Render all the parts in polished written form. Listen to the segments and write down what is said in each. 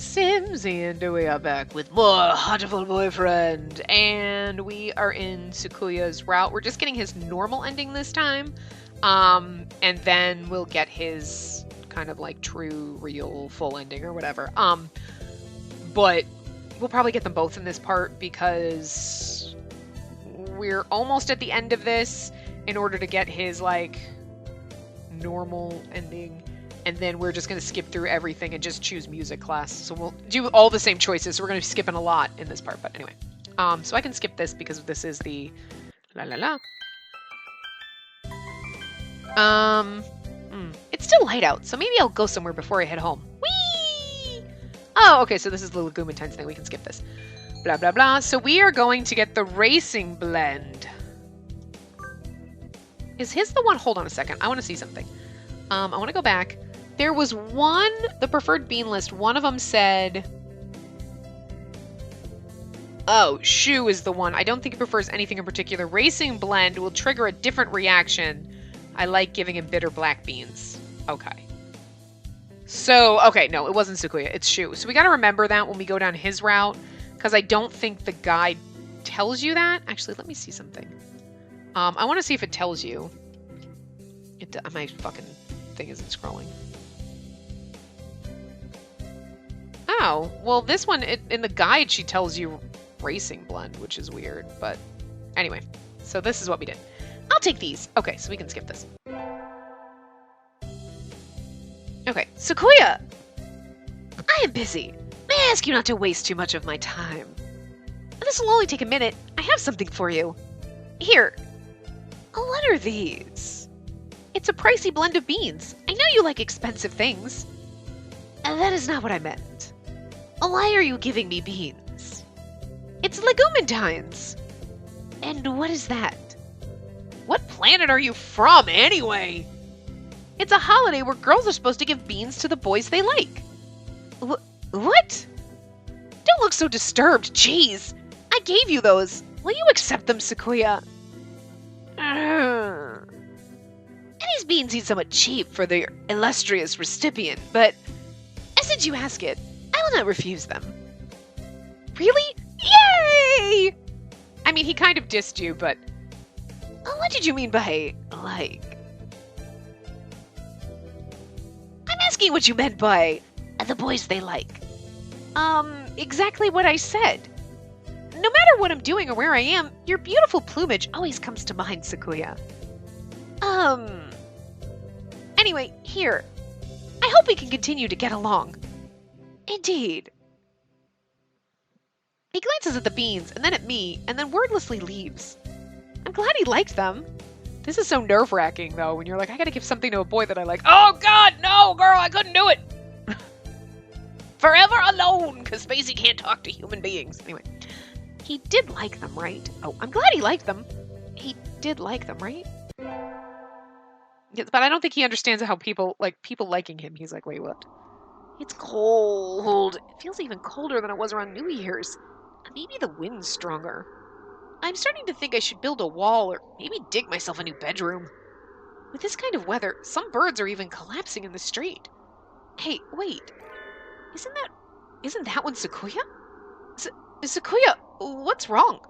Sims, and we are back with more Hatoful Boyfriend, and we are in Sukuya's route. We're just getting his normal ending this time, and then we'll get his kind of like true, real, full ending or whatever. But we'll probably get them both in this part because we're almost at the end of this in order to get his like normal ending. And then we're just going to skip through everything and just choose music class. So we'll do all the same choices. So we're going to be skipping a lot in this part. But anyway. So I can skip this because this is the la la la. It's still light out. So maybe I'll go somewhere before I head home. Whee! Oh, okay. So this is the Legumentine's thing. We can skip this. Blah, blah, blah. So we are going to get the racing blend. Is his the one? Hold on a second. I want to see something. I want to go back. There was one, the preferred bean list, one of them said, oh, Shu is the one. I don't think he prefers anything in particular. Racing blend will trigger a different reaction. I like giving him bitter black beans. Okay. So, okay, no, it wasn't Sukuya. It's Shu. So we got to remember that when we go down his route, because I don't think the guide tells you that. Actually, let me see something. I want to see if it tells you. My fucking thing isn't scrolling. Oh, well, this one, in the guide, she tells you racing blend, which is weird, but anyway. So this is what we did. I'll take these. Okay, so we can skip this. Okay, Sukuya! I am busy. May I ask you not to waste too much of my time? This will only take a minute. I have something for you. Here. What are these? It's a pricey blend of beans. I know you like expensive things. That is not what I meant. Why are you giving me beans? It's Legumentine's. And what is that? What planet are you from, anyway? It's a holiday where girls are supposed to give beans to the boys they like. What? Don't look so disturbed, jeez. I gave you those. Will you accept them, Sukuya? These beans seem somewhat cheap for their illustrious recipient, but since you ask it, I will not refuse them. Really? Yay! I mean, he kind of dissed you, but what did you mean by, like? I'm asking what you meant by the boys they like. Exactly what I said. No matter what I'm doing or where I am, your beautiful plumage always comes to mind, Sukuya. Anyway, here. I hope we can continue to get along. Indeed. He glances at the beans, and then at me, and then wordlessly leaves. I'm glad he liked them. This is so nerve-wracking, though, when you're like, I gotta give something to a boy that I like. Oh, God, no, girl, I couldn't do it! Forever alone, because Spacey can't talk to human beings. Anyway, he did like them, right? Oh, I'm glad he liked them. He did like them, right? Yes, but I don't think he understands how people liking him. He's like, wait, what? It's cold. It feels even colder than it was around New Year's. Maybe the wind's stronger. I'm starting to think I should build a wall or maybe dig myself a new bedroom. With this kind of weather, some birds are even collapsing in the street. Hey, wait. Isn't that one Sukuya? Sukuya, what's wrong?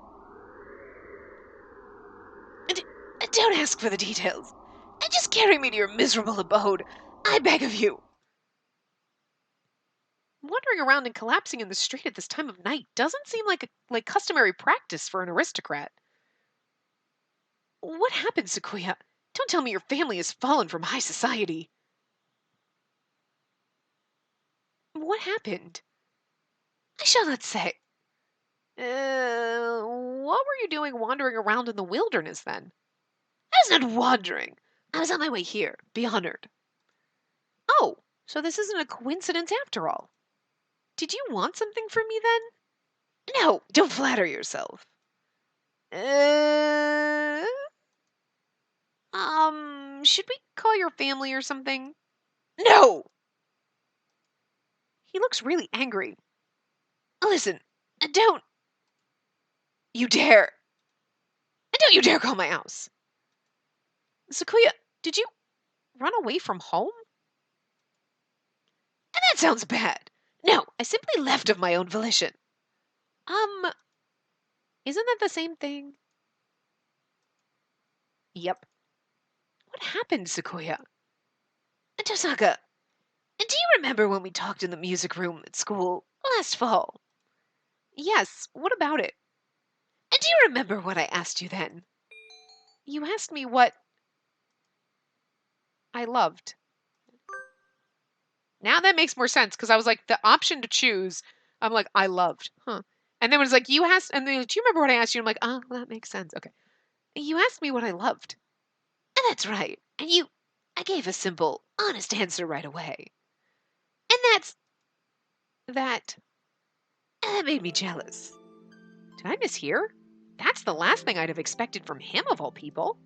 Don't ask for the details. Just carry me to your miserable abode. I beg of you. Wandering around and collapsing in the street at this time of night doesn't seem like customary practice for an aristocrat. What happened, Sukuya? Don't tell me your family has fallen from high society. What happened? I shall not say. What were you doing wandering around in the wilderness then? I was not wandering. I was on my way here. Be honored. Oh, so this isn't a coincidence after all. Did you want something from me then? No, don't flatter yourself. Should we call your family or something? No! He looks really angry. Listen, don't you dare call my house. Sukuya, did you run away from home? And that sounds bad. No, I simply left of my own volition. Isn't that the same thing? Yep. What happened, Sequoia? Tosaka, do you remember when we talked in the music room at school last fall? Yes, what about it? Do you remember what I asked you then? You asked me what I loved. Now that makes more sense because I was like, the option to choose, I'm like, I loved. Huh. And then it was like, you asked, and then, do you remember what I asked you? I'm like, oh, that makes sense. Okay. You asked me what I loved. And that's right. And I gave a simple, honest answer right away. And that made me jealous. Did I mishear? That's the last thing I'd have expected from him of all people.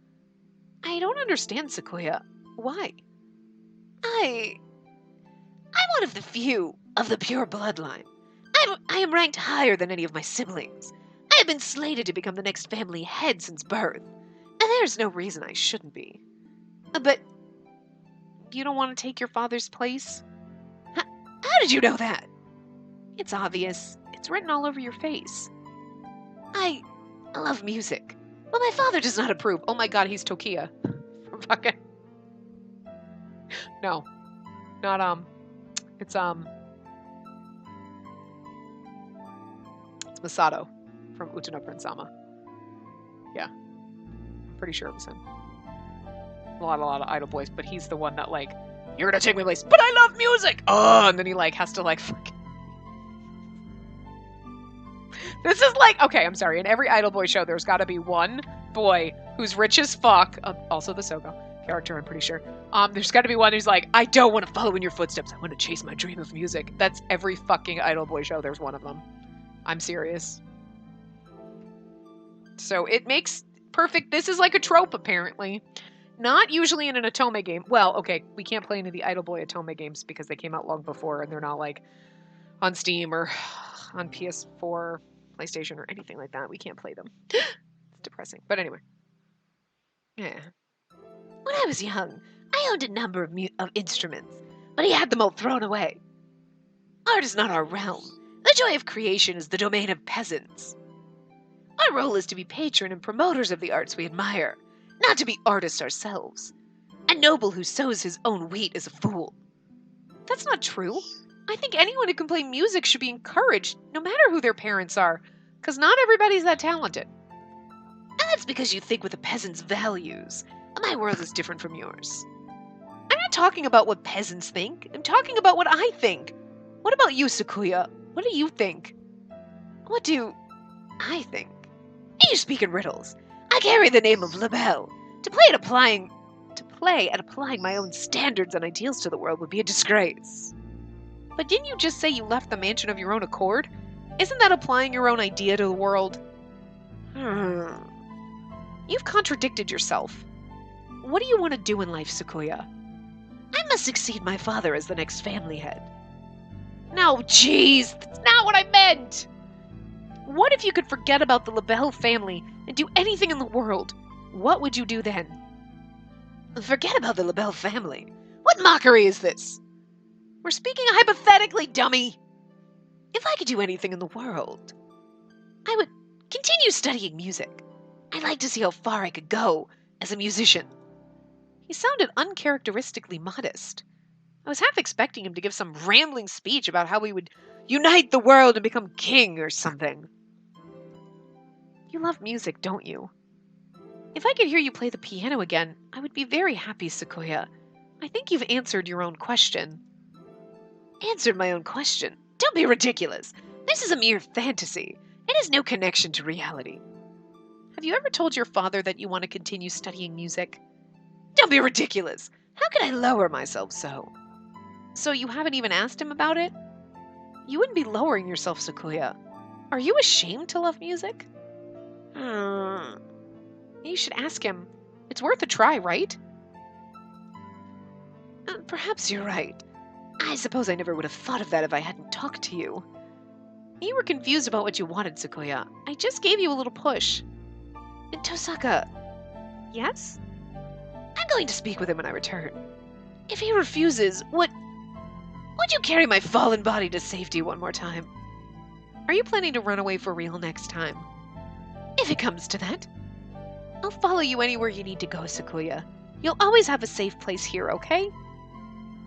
I don't understand, Sequoia. Why? I'm one of the few of the pure bloodline. I am ranked higher than any of my siblings. I have been slated to become the next family head since birth, and there's no reason I shouldn't be. But you don't want to take your father's place? How did you know that? It's obvious. It's written all over your face. I love music, but my father does not approve. Oh my god, he's Tokia. Fucking... No. Not, It's Masato from Utano Prince-sama. Yeah. Pretty sure it was him. A lot of idol boys, but he's the one that, like, you're gonna take my place, but I love music! Oh, and then he, like, has to, like, fucking... This is like, okay, I'm sorry, in every idol boy show, there's gotta be one boy who's rich as fuck, also the Sogo character, I'm pretty sure. There's gotta be one who's like, I don't want to follow in your footsteps, I want to chase my dream of music. That's every fucking idol boy show, there's one of them. I'm serious. So it makes perfect, this is like a trope, apparently. Not usually in an Otome game. Well, okay, we can't play any of the idol boy Otome games because they came out long before and they're not like on Steam or on PS4, PlayStation, or anything like that. We can't play them. It's depressing. But anyway. Yeah. When I was young, I owned a number of instruments, but he had them all thrown away. Art is not our realm. The joy of creation is the domain of peasants. Our role is to be patron and promoters of the arts we admire, not to be artists ourselves. A noble who sows his own wheat is a fool. That's not true. I think anyone who can play music should be encouraged, no matter who their parents are, because not everybody's that talented. And that's because you think with a peasant's values. My world is different from yours. I'm not talking about what peasants think. I'm talking about what I think. What about you, Sakuya? What do you think? What do I think? You speak in riddles. I carry the name of Labelle. To play at applying my own standards and ideals to the world would be a disgrace. But didn't you just say you left the mansion of your own accord? Isn't that applying your own idea to the world? You've contradicted yourself. What do you want to do in life, Sequoia? I must succeed my father as the next family head. No, jeez, that's not what I meant! What if you could forget about the Labelle family and do anything in the world? What would you do then? Forget about the Labelle family? What mockery is this? We're speaking hypothetically, dummy! If I could do anything in the world, I would continue studying music. I'd like to see how far I could go as a musician. He sounded uncharacteristically modest. I was half expecting him to give some rambling speech about how we would unite the world and become king or something. You love music, don't you? If I could hear you play the piano again, I would be very happy, Sequoia. I think you've answered your own question. Answered my own question? Don't be ridiculous. This is a mere fantasy. It has no connection to reality. Have you ever told your father that you want to continue studying music? Don't be ridiculous. How could I lower myself so? So you haven't even asked him about it? You wouldn't be lowering yourself, Sequoia. Are you ashamed to love music? You should ask him. It's worth a try, right? Perhaps you're right. I suppose I never would have thought of that if I hadn't talked to you. You were confused about what you wanted, Sequoia. I just gave you a little push. And Tosaka. Yes? I'm going to speak with him when I return. If he refuses, what Would you carry my fallen body to safety one more time? Are you planning to run away for real next time? If it comes to that. I'll follow you anywhere you need to go, Sakuya. You'll always have a safe place here, okay?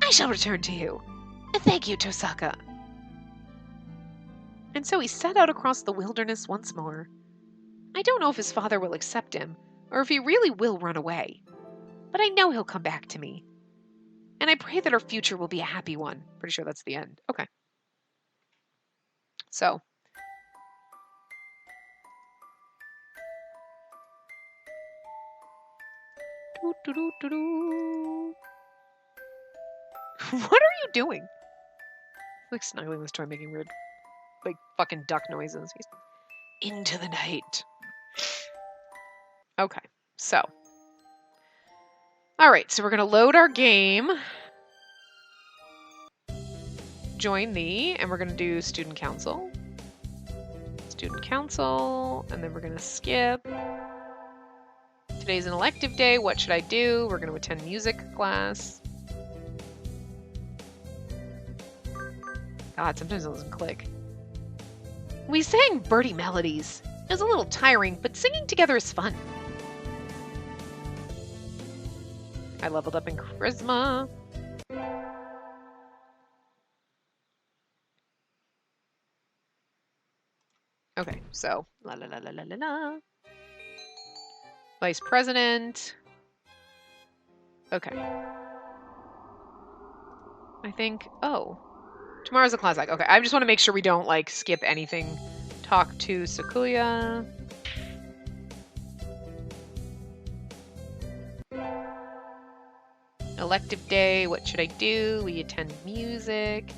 I shall return to you. Thank you, Tosaka. And so he set out across the wilderness once more. I don't know if his father will accept him, or if he really will run away. But I know he'll come back to me. And I pray that our future will be a happy one. Pretty sure that's the end. Okay. So. What are you doing? Like snuggling this toy, making weird, like fucking duck noises. He's into the night. Okay, so. Alright, so we're going to load our game. Join the, and we're going to do student council. Student council, and then we're going to skip. Today's an elective day. What should I do? We're going to attend music class. God, sometimes it doesn't click. We sang birdie melodies. It was a little tiring, but singing together is fun. I leveled up in charisma. Okay, so la la la la la la la. Vice president. Okay. I think. Oh, tomorrow's a class act. Okay, I just want to make sure we don't like skip anything. Talk to Sakuya. Elective day, what should I do? We attend music.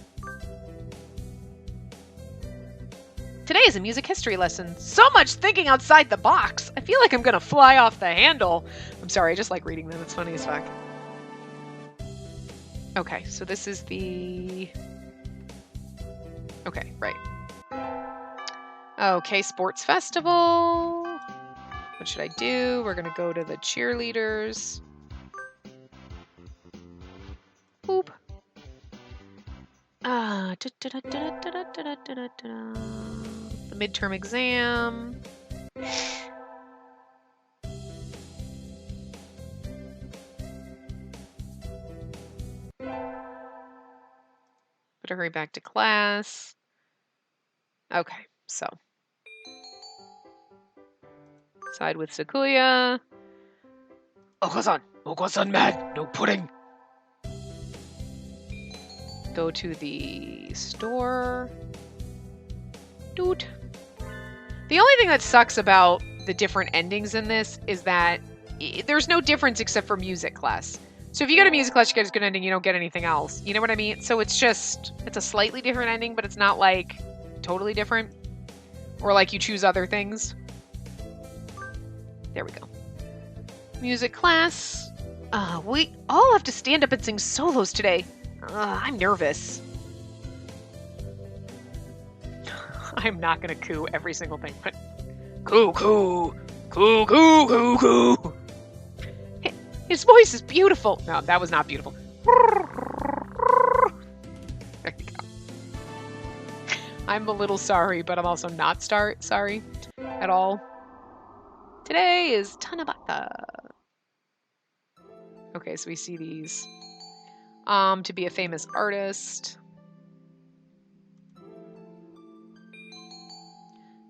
Today is a music history lesson. So much thinking outside the box. I feel like I'm gonna fly off the handle. I'm sorry, I just like reading them. It's funny as fuck. Okay, so this is the... Okay, right. Okay, sports festival. What should I do? We're gonna go to the cheerleaders. Boop. The midterm exam. Better hurry back to class. Okay, so. Side with Sakuya. Okasan mad, no pudding. Go to the store. Dude. The only thing that sucks about the different endings in this is that there's no difference except for music class. So if you go to music class, you get a good ending, you don't get anything else. You know what I mean? So it's just, it's a slightly different ending, but it's not like totally different. Or like you choose other things. There we go. Music class. We all have to stand up and sing solos today. I'm nervous. I'm not gonna coo every single thing, but coo coo coo coo coo coo. His voice is beautiful. No, that was not beautiful. There you go. I'm a little sorry, but I'm also not sorry at all. Today is Tanabata. Okay, so we see these. To be a famous artist.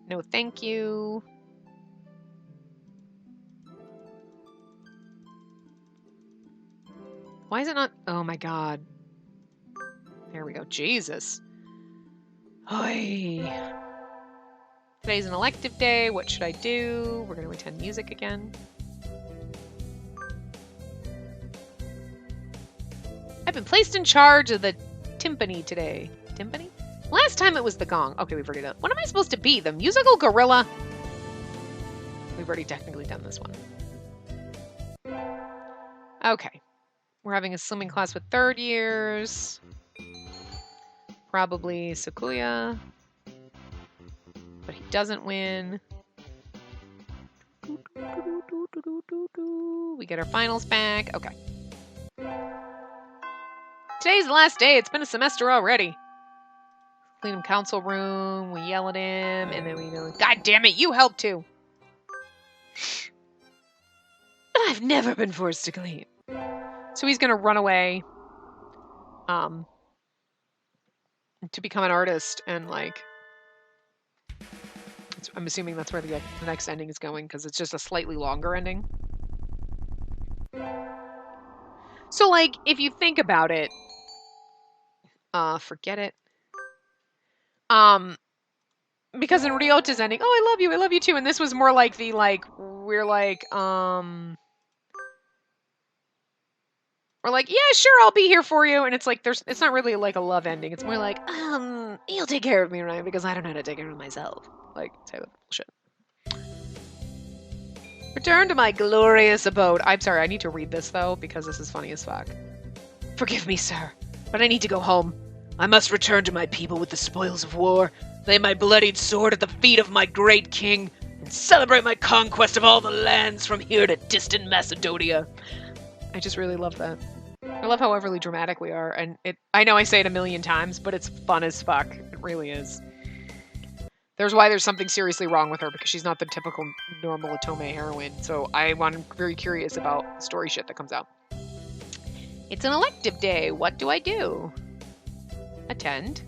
No, thank you. Why is it not? Oh my god. There we go. Jesus. Oi. Today's an elective day. What should I do? We're going to attend music again. I've been placed in charge of the timpani today. Timpani? Last time it was the gong. Okay, we've already done. What am I supposed to be? The musical gorilla? We've already technically done this one. Okay. We're having a swimming class with third years. Probably Sakuya. But he doesn't win. We get our finals back. Okay. Today's the last day. It's been a semester already. Clean him council room. We yell at him, and then we go, God damn it, you help too. I've never been forced to clean. So he's gonna run away. To become an artist, and like, I'm assuming that's where the next ending is going, because it's just a slightly longer ending. So, like, if you think about it, forget it. Because in Ryota's ending, oh, I love you too, and this was more like the, like, we're like, yeah, sure, I'll be here for you, and it's like, it's not really like a love ending, it's more like, you'll take care of me, right, because I don't know how to take care of myself. Like, type of bullshit. Return to my glorious abode. I'm sorry, I need to read this, though, because this is funny as fuck. Forgive me, sir, but I need to go home. I must return to my people with the spoils of war, lay my bloodied sword at the feet of my great king, and celebrate my conquest of all the lands from here to distant Macedonia. I just really love that. I love how overly dramatic we are, and I know I say it a million times, but it's fun as fuck. It really is. There's something seriously wrong with her, because she's not the typical normal Otome heroine, so I'm very curious about the story shit that comes out. It's an elective day. What do I do? Attend.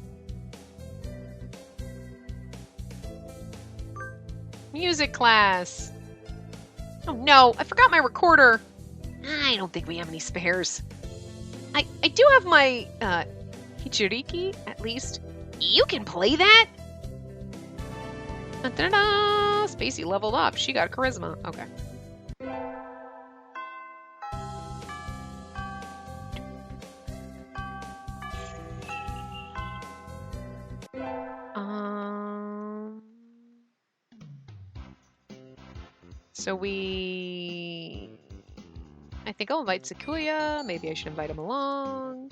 Music class. Oh no, I forgot my recorder. I don't think we have any spares. I do have my Hichiriki, at least. You can play that? Da-da-da! Spacey leveled up. She got charisma. Okay. So I think I'll invite Sakuya. Maybe I should invite him along.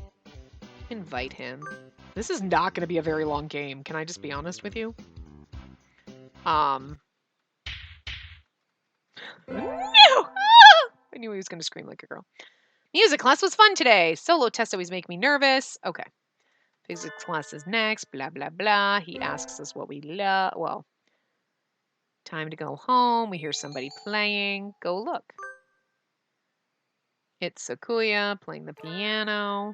Invite him. This is not going to be a very long game. Can I just be honest with you? No! I knew he was going to scream like a girl. Music class was fun today. Solo tests always make me nervous. Okay. Physics class is next. Blah, blah, blah. He asks us what we love. Well, time to go home. We hear somebody playing. Go look. It's Sakuya playing the piano.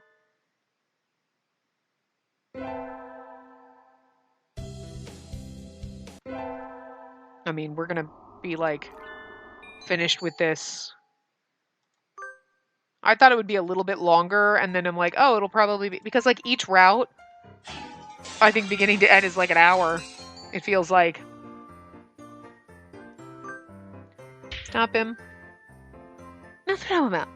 I mean, we're gonna be, like, finished with this. I thought it would be a little bit longer, and then I'm like, oh, it'll probably be... Because, like, each route, I think beginning to end is, like, an hour. It feels like. Stop him. Nothing about.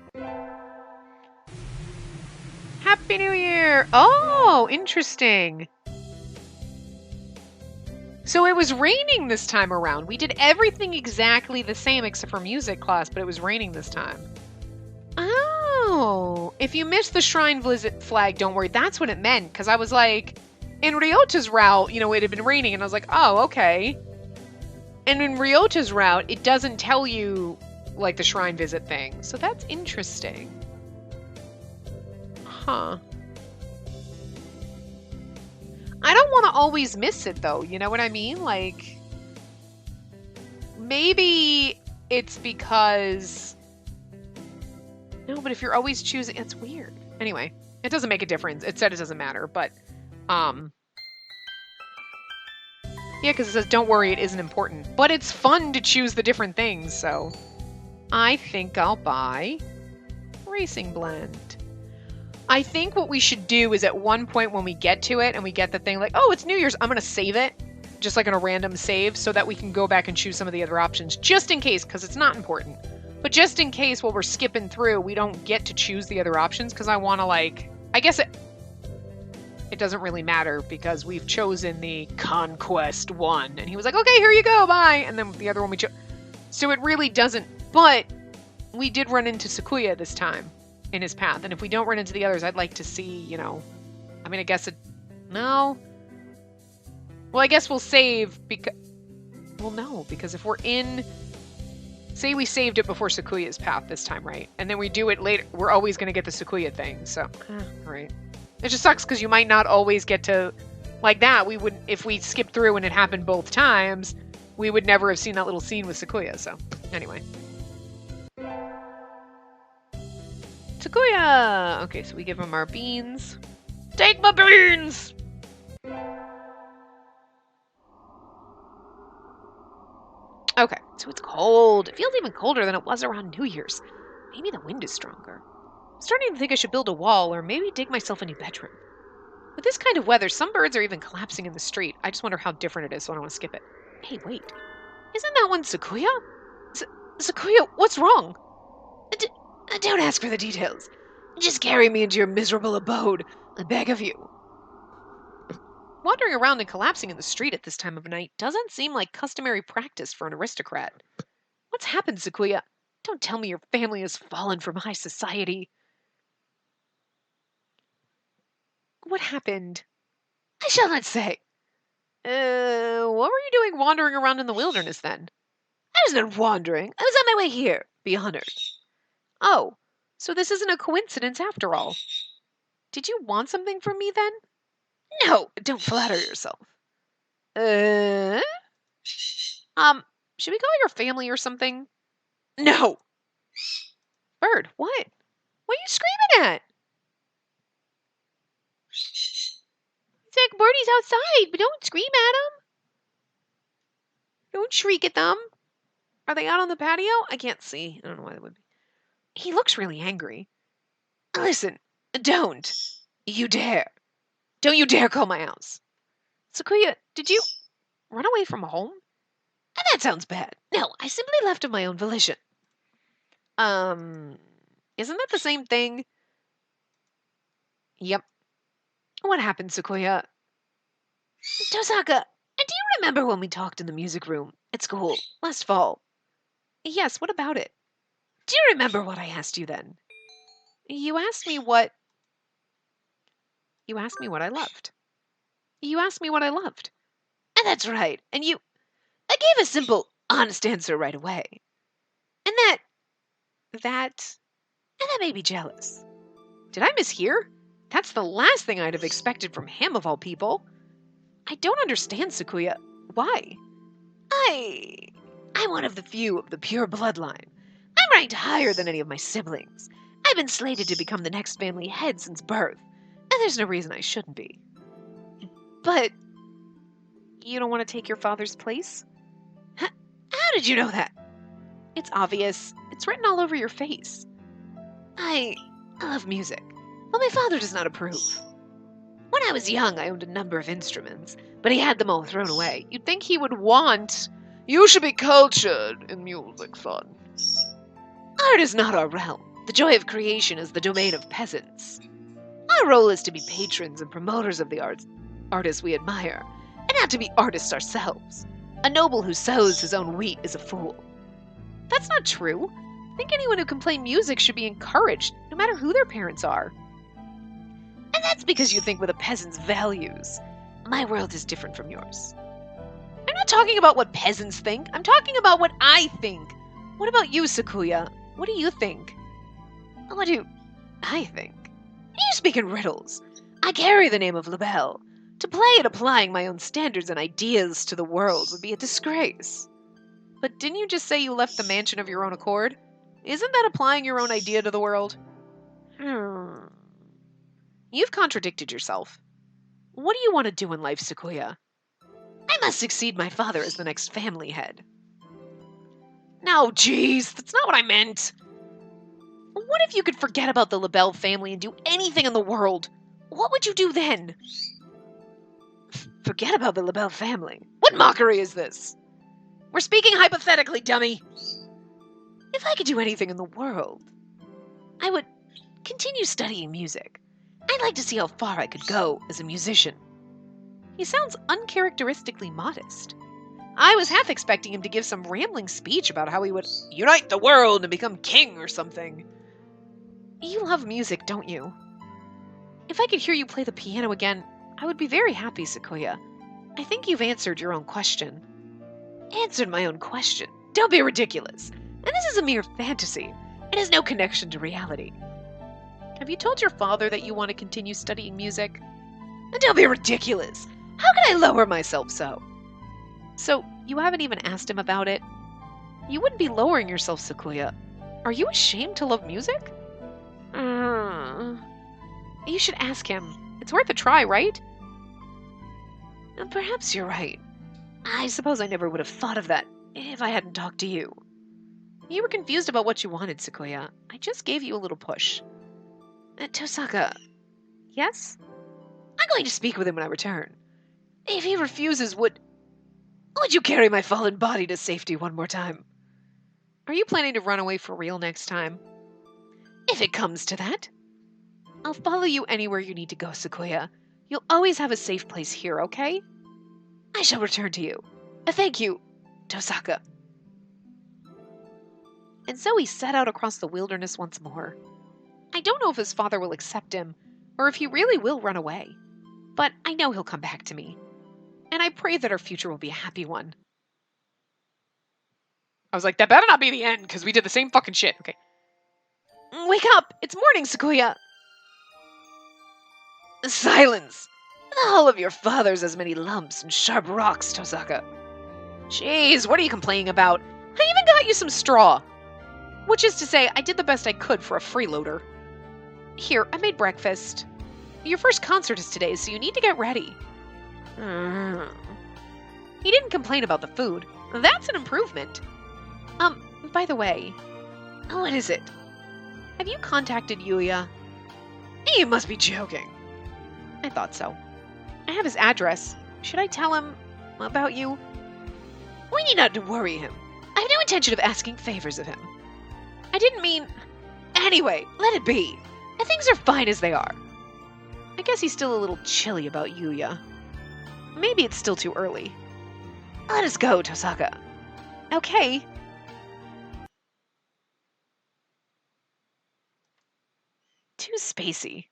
Happy New Year! Oh, interesting. So it was raining this time around. We did everything exactly the same except for music class, but it was raining this time. Oh, if you missed the shrine visit flag, don't worry. That's what it meant, because I was like, in Ryota's route, it had been raining, and I was like, oh, okay. And in Ryota's route, it doesn't tell you, like, the shrine visit thing. So that's interesting. Huh. I don't want to always miss it, though. You know what I mean? Like, maybe it's because... No, but if you're always choosing... It's weird. Anyway, it doesn't make a difference. It said it doesn't matter, but... Yeah, because it says, don't worry, it isn't important. But it's fun to choose the different things, so... I think I'll buy... Racing Blend. I think what we should do is at one point when we get to it and we get the thing like, oh, it's New Year's, I'm going to save it. Just like in a random save so that we can go back and choose some of the other options. Just in case, because it's not important. But just in case while we're skipping through, we don't get to choose the other options because I want to like... I guess it doesn't really matter because we've chosen the Conquest one. And he was like, okay, here you go, bye. And then the other one we chose. So it really doesn't... But we did run into Sakuya this time. In his path, and if we don't run into the others, I'd like to see, I mean, I guess no. Well, I guess we'll save because, well, no, because if we're in Say we saved it before Sequoia's path this time, right? And then we do it later. We're always going to get the Sequoia thing, so... Right. It just sucks because you might not always get to... Like that, we would... If we skipped through and it happened both times, we would never have seen that little scene with Sequoia, so... Anyway. Sequoia! Okay, so we give him our beans. Take my beans! Okay, so it's cold. It feels even colder than it was around New Year's. Maybe the wind is stronger. I'm starting to think I should build a wall or maybe dig myself a new bedroom. With this kind of weather, some birds are even collapsing in the street. I just wonder how different it is, so I don't want to skip it. Hey, wait. Isn't that one Sequoia? Sequoia, what's wrong? Don't ask for the details. Just carry me into your miserable abode. I beg of you. Wandering around and collapsing in the street at this time of night doesn't seem like customary practice for an aristocrat. What's happened, Sequoia? Don't tell me your family has fallen from high society. What happened? I shall not say. What were you doing wandering around in the wilderness then? I was not wandering. I was on my way here. Be honored. Oh, so this isn't a coincidence after all. Did you want something from me then? No, don't flatter yourself. Should we call your family or something? No! Bird, what? What are you screaming at? Zach, Birdie's outside, but don't scream at him. Don't shriek at them. Are they out on the patio? I can't see. I don't know why that would be. He looks really angry. Listen, don't. You dare. Don't you dare call my house. Sequoia, did you run away from home? That sounds bad. No, I simply left of my own volition. Isn't that the same thing? Yep. What happened, Sequoia? Tosaka, do you remember when we talked in the music room at school last fall? Yes, what about it? Do you remember what I asked you then? You asked me what... You asked me what I loved. You asked me what I loved. And that's right. And I gave a simple, honest answer right away. And that made me jealous. Did I mishear? That's the last thing I'd have expected from him of all people. I don't understand, Sequoia. Why? I'm one of the few of the pure bloodline. I'm ranked higher than any of my siblings. I've been slated to become the next family head since birth, and there's no reason I shouldn't be. But you don't want to take your father's place? How did you know that? It's obvious. It's written all over your face. I love music, but my father does not approve. When I was young, I owned a number of instruments, but he had them all thrown away. You'd think he would want... You should be cultured in music, son. Art is not our realm. The joy of creation is the domain of peasants. Our role is to be patrons and promoters of the artists we admire, and not to be artists ourselves. A noble who sows his own wheat is a fool. That's not true. I think anyone who can play music should be encouraged, no matter who their parents are. And that's because you think with a peasant's values. My world is different from yours. I'm not talking about what peasants think. I'm talking about what I think. What about you, Sequoia? What do you think? What do I think? You speak in riddles. I carry the name of LaBelle. To play at applying my own standards and ideas to the world would be a disgrace. But didn't you just say you left the mansion of your own accord? Isn't that applying your own idea to the world? You've contradicted yourself. What do you want to do in life, Sequoia? I must succeed my father as the next family head. No, jeez, that's not what I meant. What if you could forget about the LaBelle family and do anything in the world? What would you do then? Forget about the LaBelle family? What mockery is this? We're speaking hypothetically, dummy. If I could do anything in the world, I would continue studying music. I'd like to see how far I could go as a musician. He sounds uncharacteristically modest. I was half expecting him to give some rambling speech about how he would unite the world and become king or something. You love music, don't you? If I could hear you play the piano again, I would be very happy, Sequoia. I think you've answered your own question. Answered my own question? Don't be ridiculous. And this is a mere fantasy. It has no connection to reality. Have you told your father that you want to continue studying music? And don't be ridiculous. How can I lower myself so? So, you haven't even asked him about it? You wouldn't be lowering yourself, Sequoia. Are you ashamed to love music? You should ask him. It's worth a try, right? Perhaps you're right. I suppose I never would have thought of that if I hadn't talked to you. You were confused about what you wanted, Sequoia. I just gave you a little push. Tosaka. Yes? I'm going to speak with him when I return. If he refuses, would you carry my fallen body to safety one more time? Are you planning to run away for real next time? If it comes to that. I'll follow you anywhere you need to go, Sequoia. You'll always have a safe place here, okay? I shall return to you. Thank you, Tosaka. And so he set out across the wilderness once more. I don't know if his father will accept him, or if he really will run away. But I know he'll come back to me. And I pray that our future will be a happy one. I was like, that better not be the end, because we did the same fucking shit. Okay. Wake up! It's morning, Sequoia! Silence! The hull of your father's has many lumps and sharp rocks, Tosaka. Jeez, what are you complaining about? I even got you some straw. Which is to say, I did the best I could for a freeloader. Here, I made breakfast. Your first concert is today, so you need to get ready. He didn't complain about the food. That's an improvement. By the way, what is it? Have you contacted Yuya? You must be joking. I thought so. I have his address. Should I tell him about you? We need not to worry him. I have no intention of asking favors of him. I didn't mean... Anyway, let it be. Things are fine as they are. I guess he's still a little chilly about Yuya. Maybe it's still too early. Let us go, Tosaka. Okay. To Spacey.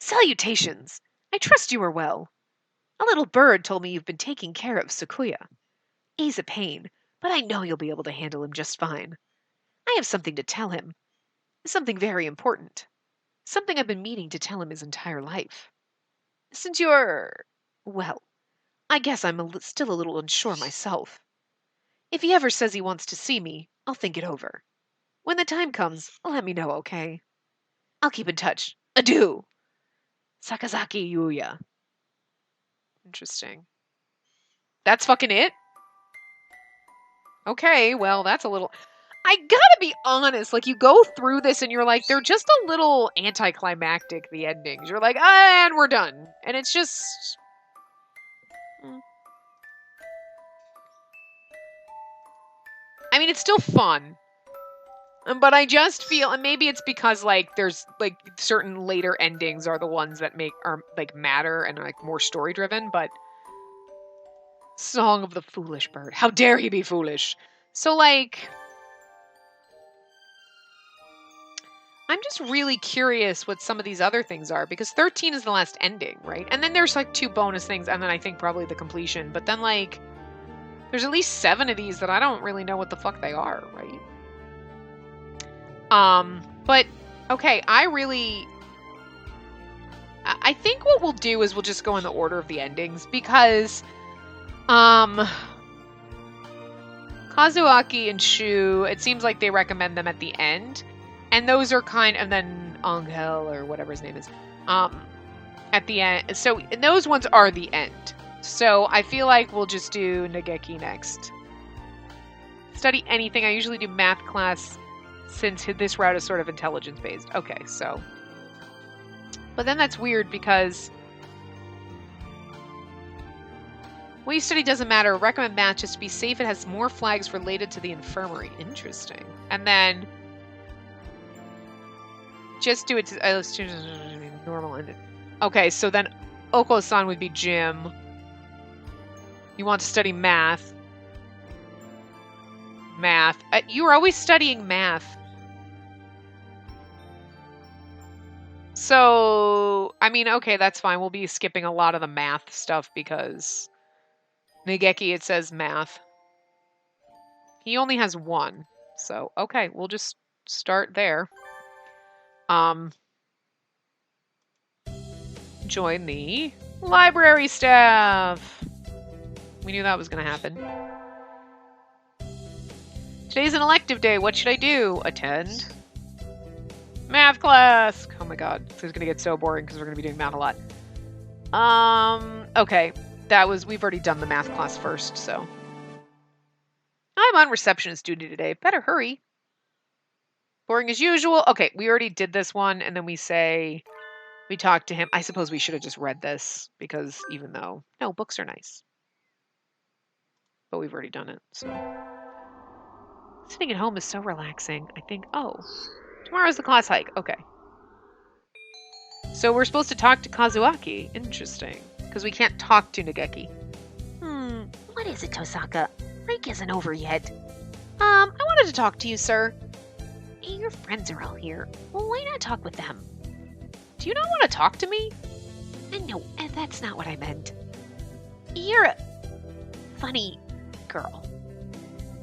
Salutations. I trust you are well. A little bird told me you've been taking care of Sequoia. He's a pain, but I know you'll be able to handle him just fine. I have something to tell him. Something very important. Something I've been meaning to tell him his entire life. Since you're... well, I guess I'm still a little unsure myself. If he ever says he wants to see me, I'll think it over. When the time comes, let me know, okay? I'll keep in touch. Adieu! Sakazaki Yuya. Interesting. That's fucking it? Okay, well, that's a little... I gotta be honest, like, you go through this and you're like, they're just a little anticlimactic, the endings. You're like, and we're done. And it's just... I mean, it's still fun. But I just feel, and maybe it's because, like, there's, like, certain later endings are the ones that matter and are, like, more story-driven, but... Song of the Foolish Bird. How dare he be foolish? So, like... I'm just really curious what some of these other things are, because 13 is the last ending, right? And then there's, like, 2 bonus things, and then I think probably the completion. But then, like, there's at least 7 of these that I don't really know what the fuck they are, right? But, okay, I think what we'll do is we'll just go in the order of the endings, because, Kazuaki and Shu, it seems like they recommend them at the end, and those are and then Angel, or whatever his name is, at the end, so, and those ones are the end, so I feel like we'll just do Nageki next. Study anything, I usually do math class, since this route is sort of intelligence-based. Okay, so. But then that's weird because what you study doesn't matter. Recommend math just to be safe. It has more flags related to the infirmary. Interesting. And then just do it to normal ended. Okay, so then Oko-san would be gym. You want to study math. Math. You were always studying math. So, I mean, okay, that's fine. We'll be skipping a lot of the math stuff because Nageki, it says math. He only has 1. So, okay, we'll just start there. Join the library staff. We knew that was going to happen. Today's an elective day. What should I do? Attend math class. Oh my god. This is going to get so boring because we're going to be doing math a lot. Okay. We've already done the math class first, so. I'm on receptionist duty today. Better hurry. Boring as usual. Okay, we already did this one, and then we talked to him. I suppose we should have just read this, because even though, no, books are nice. But we've already done it, so. Sitting at home is so relaxing. I think, oh, tomorrow's the class hike. Okay. So we're supposed to talk to Kazuaki. Interesting. Because we can't talk to Nageki. What is it, Tosaka? Break isn't over yet. I wanted to talk to you, sir. Your friends are all here. Well, why not talk with them? Do you not want to talk to me? No, that's not what I meant. You're a funny girl,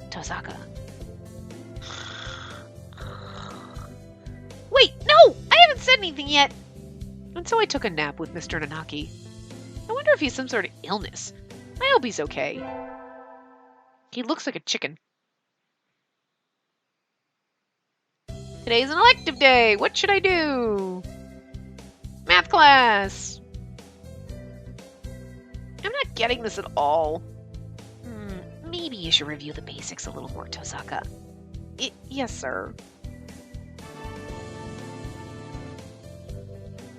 Tosaka. Wait, no! I haven't said anything yet! And so I took a nap with Mr. Nanaki. I wonder if he's some sort of illness. I hope he's okay. He looks like a chicken. Today's an elective day. What should I do? Math class. I'm not getting this at all. Maybe you should review the basics a little more, Tosaka. Yes, sir.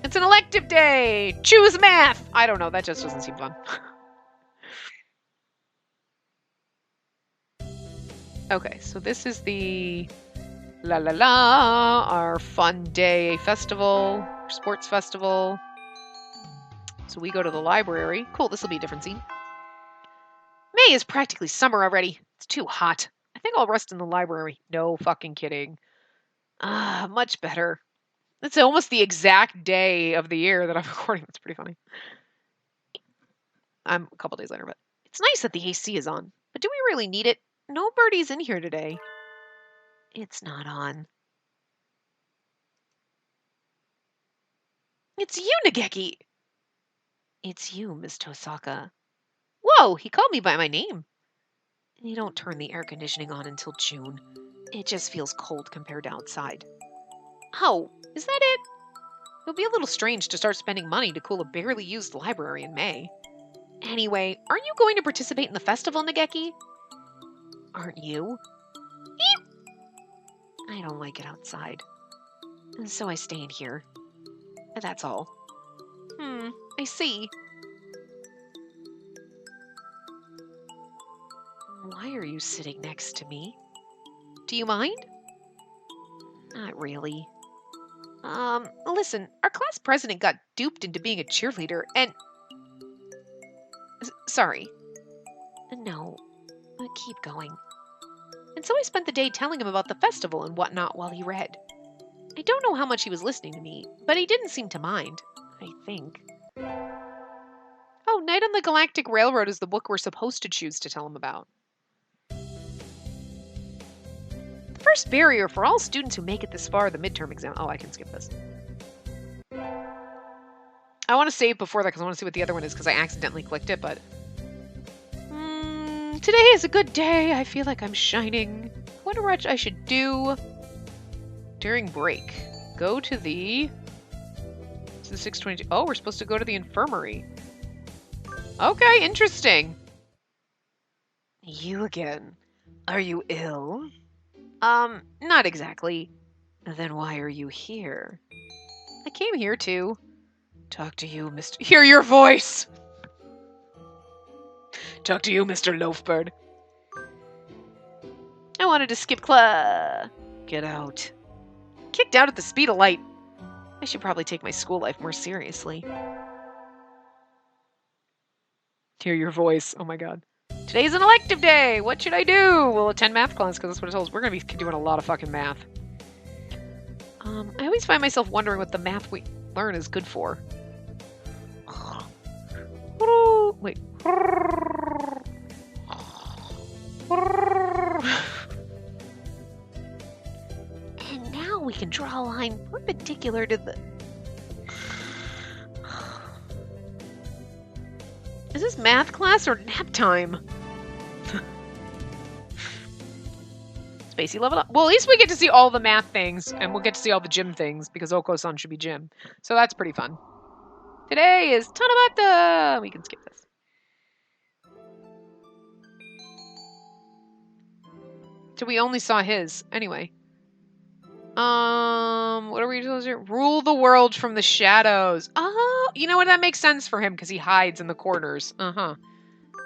It's an elective day. Choose math. I don't know. That just doesn't seem fun. Okay, so this is the our fun day festival, sports festival. So we go to the library. Cool, this will be a different scene. May is practically summer already. It's too hot. I think I'll rest in the library. No fucking kidding. Much better. It's almost the exact day of the year that I'm recording. That's pretty funny. I'm a couple days later, but it's nice that the AC is on. But do we really need it? Nobody's in here today. It's not on. It's you, Nageki. It's you, Miss Tosaka. Whoa, he called me by my name. You don't turn the air conditioning on until June. It just feels cold compared to outside. Oh, is that it? It'll be a little strange to start spending money to cool a barely used library in May. Anyway, aren't you going to participate in the festival, Nageki? Aren't you? I don't like it outside. So I stay in here. That's all. I see. Why are you sitting next to me? Do you mind? Not really. Listen, our class president got duped into being a cheerleader, and... Sorry. No, but keep going. And so I spent the day telling him about the festival and whatnot while he read. I don't know how much he was listening to me, but he didn't seem to mind, I think. Oh, Night on the Galactic Railroad is the book we're supposed to choose to tell him about. The first barrier for all students who make it this far, the midterm exam. Oh, I can skip this. I want to save before that because I want to see what the other one is because I accidentally clicked it, but... Today is a good day. I feel like I'm shining. I wonder what I should do during break. Go to the... It's the 6:22. Oh, we're supposed to go to the infirmary. Okay, interesting. You again. Are you ill? Not exactly. Then why are you here? I came here to... Talk to you, Mr. Hear your voice! Talk to you, Mr. Loafbird. I wanted to skip class. Get out. Kicked out at the speed of light. I should probably take my school life more seriously. Hear your voice. Oh my god. Today's an elective day. What should I do? We'll attend math class because that's what it tells us. We're going to be doing a lot of fucking math. I always find myself wondering what the math we learn is good for. Wait. can draw a line perpendicular to the... Is this math class or nap time? Spacey, level up. Well, at least we get to see all the math things, and we'll get to see all the gym things, because Oko-san should be gym. So that's pretty fun. Today is Tanabata! We can skip this. So we only saw his. Anyway. What are we supposed to do? Rule the world from the shadows. Oh, you know what? That makes sense for him, because he hides in the corners. Uh-huh.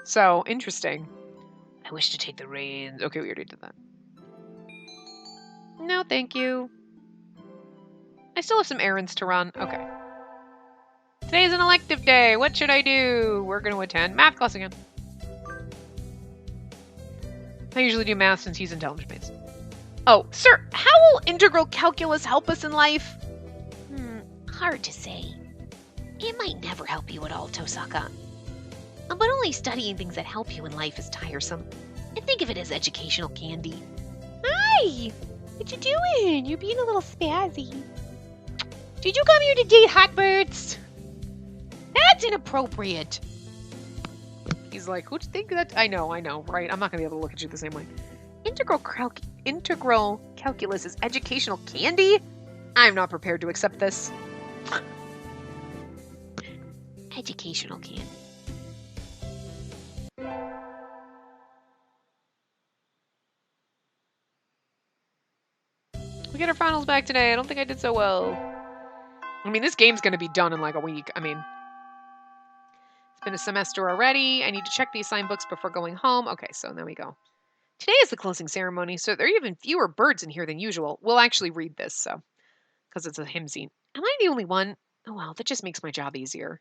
So, interesting. I wish to take the reins. Okay, we already did that. No, thank you. I still have some errands to run. Okay. Today's an elective day. What should I do? We're going to attend math class again. I usually do math since he's intelligence based. Oh, sir, how will integral calculus help us in life? Hard to say. It might never help you at all, Tosaka. But only studying things that help you in life is tiresome. And think of it as educational candy. Hi! What you doing? You're being a little spazzy. Did you come here to date hotbirds? That's inappropriate. He's like, who'd think that? I know, right? I'm not going to be able to look at you the same way. Integral calculus is educational candy? I'm not prepared to accept this. Educational candy. We get our finals back today. I don't think I did so well. I mean, this game's going to be done in like a week. I mean, it's been a semester already. I need to check the assigned books before going home. Okay, so there we go. Today is the closing ceremony, so there are even fewer birds in here than usual. We'll actually read this, so, because it's a hymn scene. Am I the only one? Oh well, that just makes my job easier.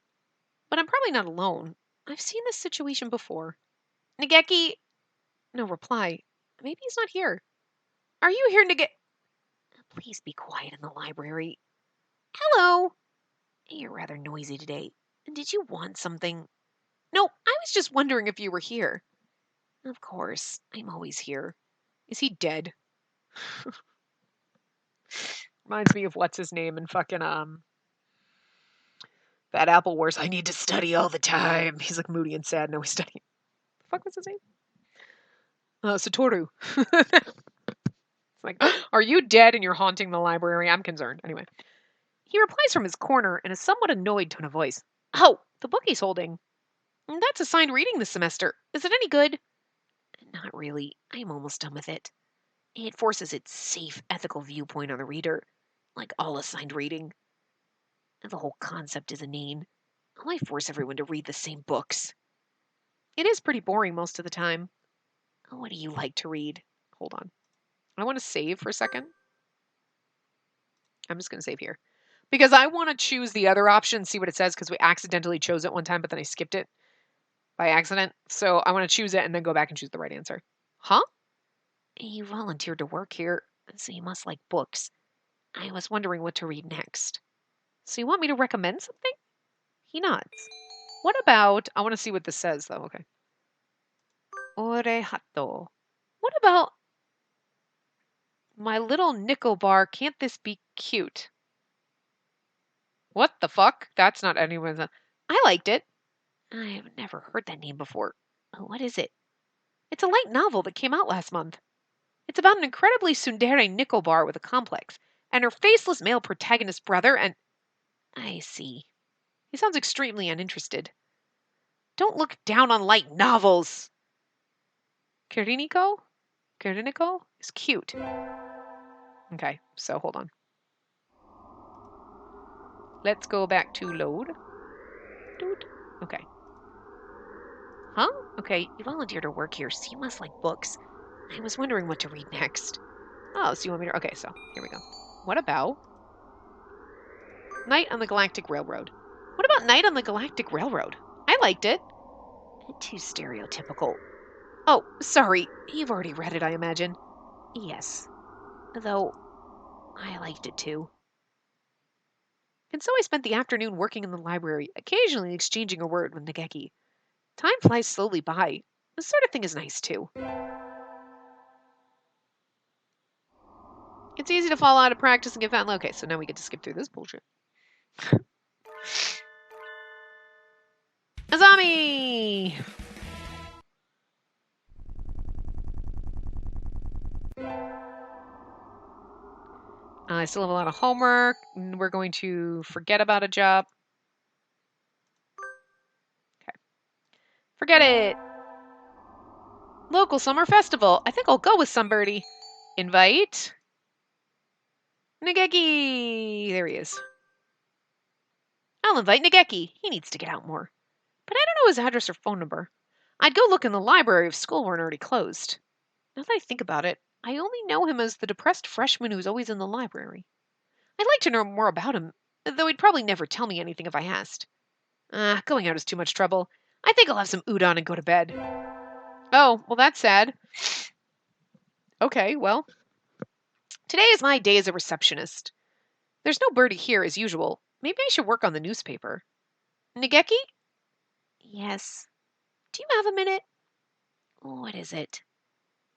But I'm probably not alone. I've seen this situation before. Nageki? No reply. Maybe he's not here. Are you here, Nageki? Please be quiet in the library. Hello. You're rather noisy today. Did you want something? No, I was just wondering if you were here. Of course, I'm always here. Is he dead? Reminds me of what's his name in fucking that Apple Wars. I need to study all the time. He's like moody and sad. No, he's studying. The fuck was his name? Satoru. It's like, are you dead and you're haunting the library? I'm concerned. Anyway. He replies from his corner in a somewhat annoyed tone of voice. Oh, the book he's holding. That's assigned reading this semester. Is it any good? Not really. I'm almost done with it. It forces its safe, ethical viewpoint on the reader, like all assigned reading. The whole concept is inane. Why force everyone to read the same books? It is pretty boring most of the time. What do you like to read? Hold on. I want to save for a second. I'm just going to save here. Because I want to choose the other option, see what it says, because we accidentally chose it one time, but then I skipped it by accident. So I want to choose it and then go back and choose the right answer. Huh? You volunteered to work here, so you must like books. I was wondering what to read next. So you want me to recommend something? He nods. What about... I want to see what this says, though. Okay. Orehato. What about... My little nickel bar, can't this be cute? What the fuck? That's not anyone's... I liked it. I've never heard that name before. What is it? It's a light novel that came out last month. It's about an incredibly tsundere nickel bar with a complex, and her faceless male protagonist brother, and... I see. He sounds extremely uninterested. Don't look down on light novels! Kiriniko? Kiriniko is cute. Okay, so hold on. Let's go back to load. Dude. Okay. Huh? Okay, you volunteered to work here, so you must like books. I was wondering what to read next. Oh, so you want me to... Okay, so here we go. What about Night on the Galactic Railroad? What about Night on the Galactic Railroad? I liked it. Too stereotypical. Oh, sorry. You've already read it, I imagine. Yes. Though, I liked it too. And so I spent the afternoon working in the library, occasionally exchanging a word with Nageki. Time flies slowly by. This sort of thing is nice, too. It's easy to fall out of practice and get found. Okay, so now we get to skip through this bullshit. Azami! I still have a lot of homework. We're going to forget about a job. Okay. Forget it. Local summer festival. I think I'll go with somebody. Invite. Nageki. There he is. I'll invite Nageki. He needs to get out more. But I don't know his address or phone number. I'd go look in the library if school weren't already closed. Now that I think about it, I only know him as the depressed freshman who's always in the library. I'd like to know more about him, though he'd probably never tell me anything if I asked. Going out is too much trouble. I think I'll have some udon and go to bed. Oh, well, that's sad. Okay, well. Today is my day as a receptionist. There's no birdie here as usual. Maybe I should work on the newspaper. Nageki? Yes. Do you have a minute? What is it?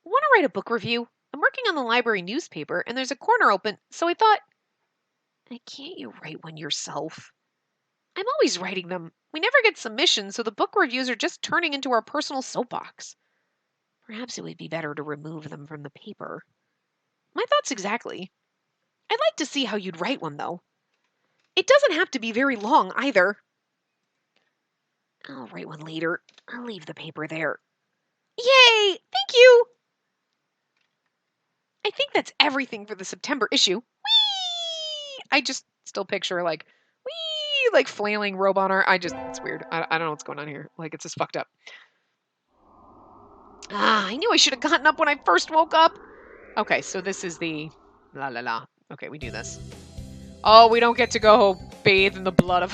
Want to write a book review? I'm working on the library newspaper, and there's a corner open, so I thought... Can't you write one yourself? I'm always writing them. We never get submissions, so the book reviews are just turning into our personal soapbox. Perhaps it would be better to remove them from the paper. My thoughts exactly. I'd like to see how you'd write one, though. It doesn't have to be very long, either. I'll write one later. I'll leave the paper there. Yay! Thank you! I think that's everything for the September issue. Whee! I just still picture, like, whee! Like, flailing robot art. It's weird. I don't know what's going on here. Like, it's just fucked up. I knew I should have gotten up when I first woke up. Okay, so this is the... La la la. Okay, we do this. Oh, we don't get to go bathe in the blood of...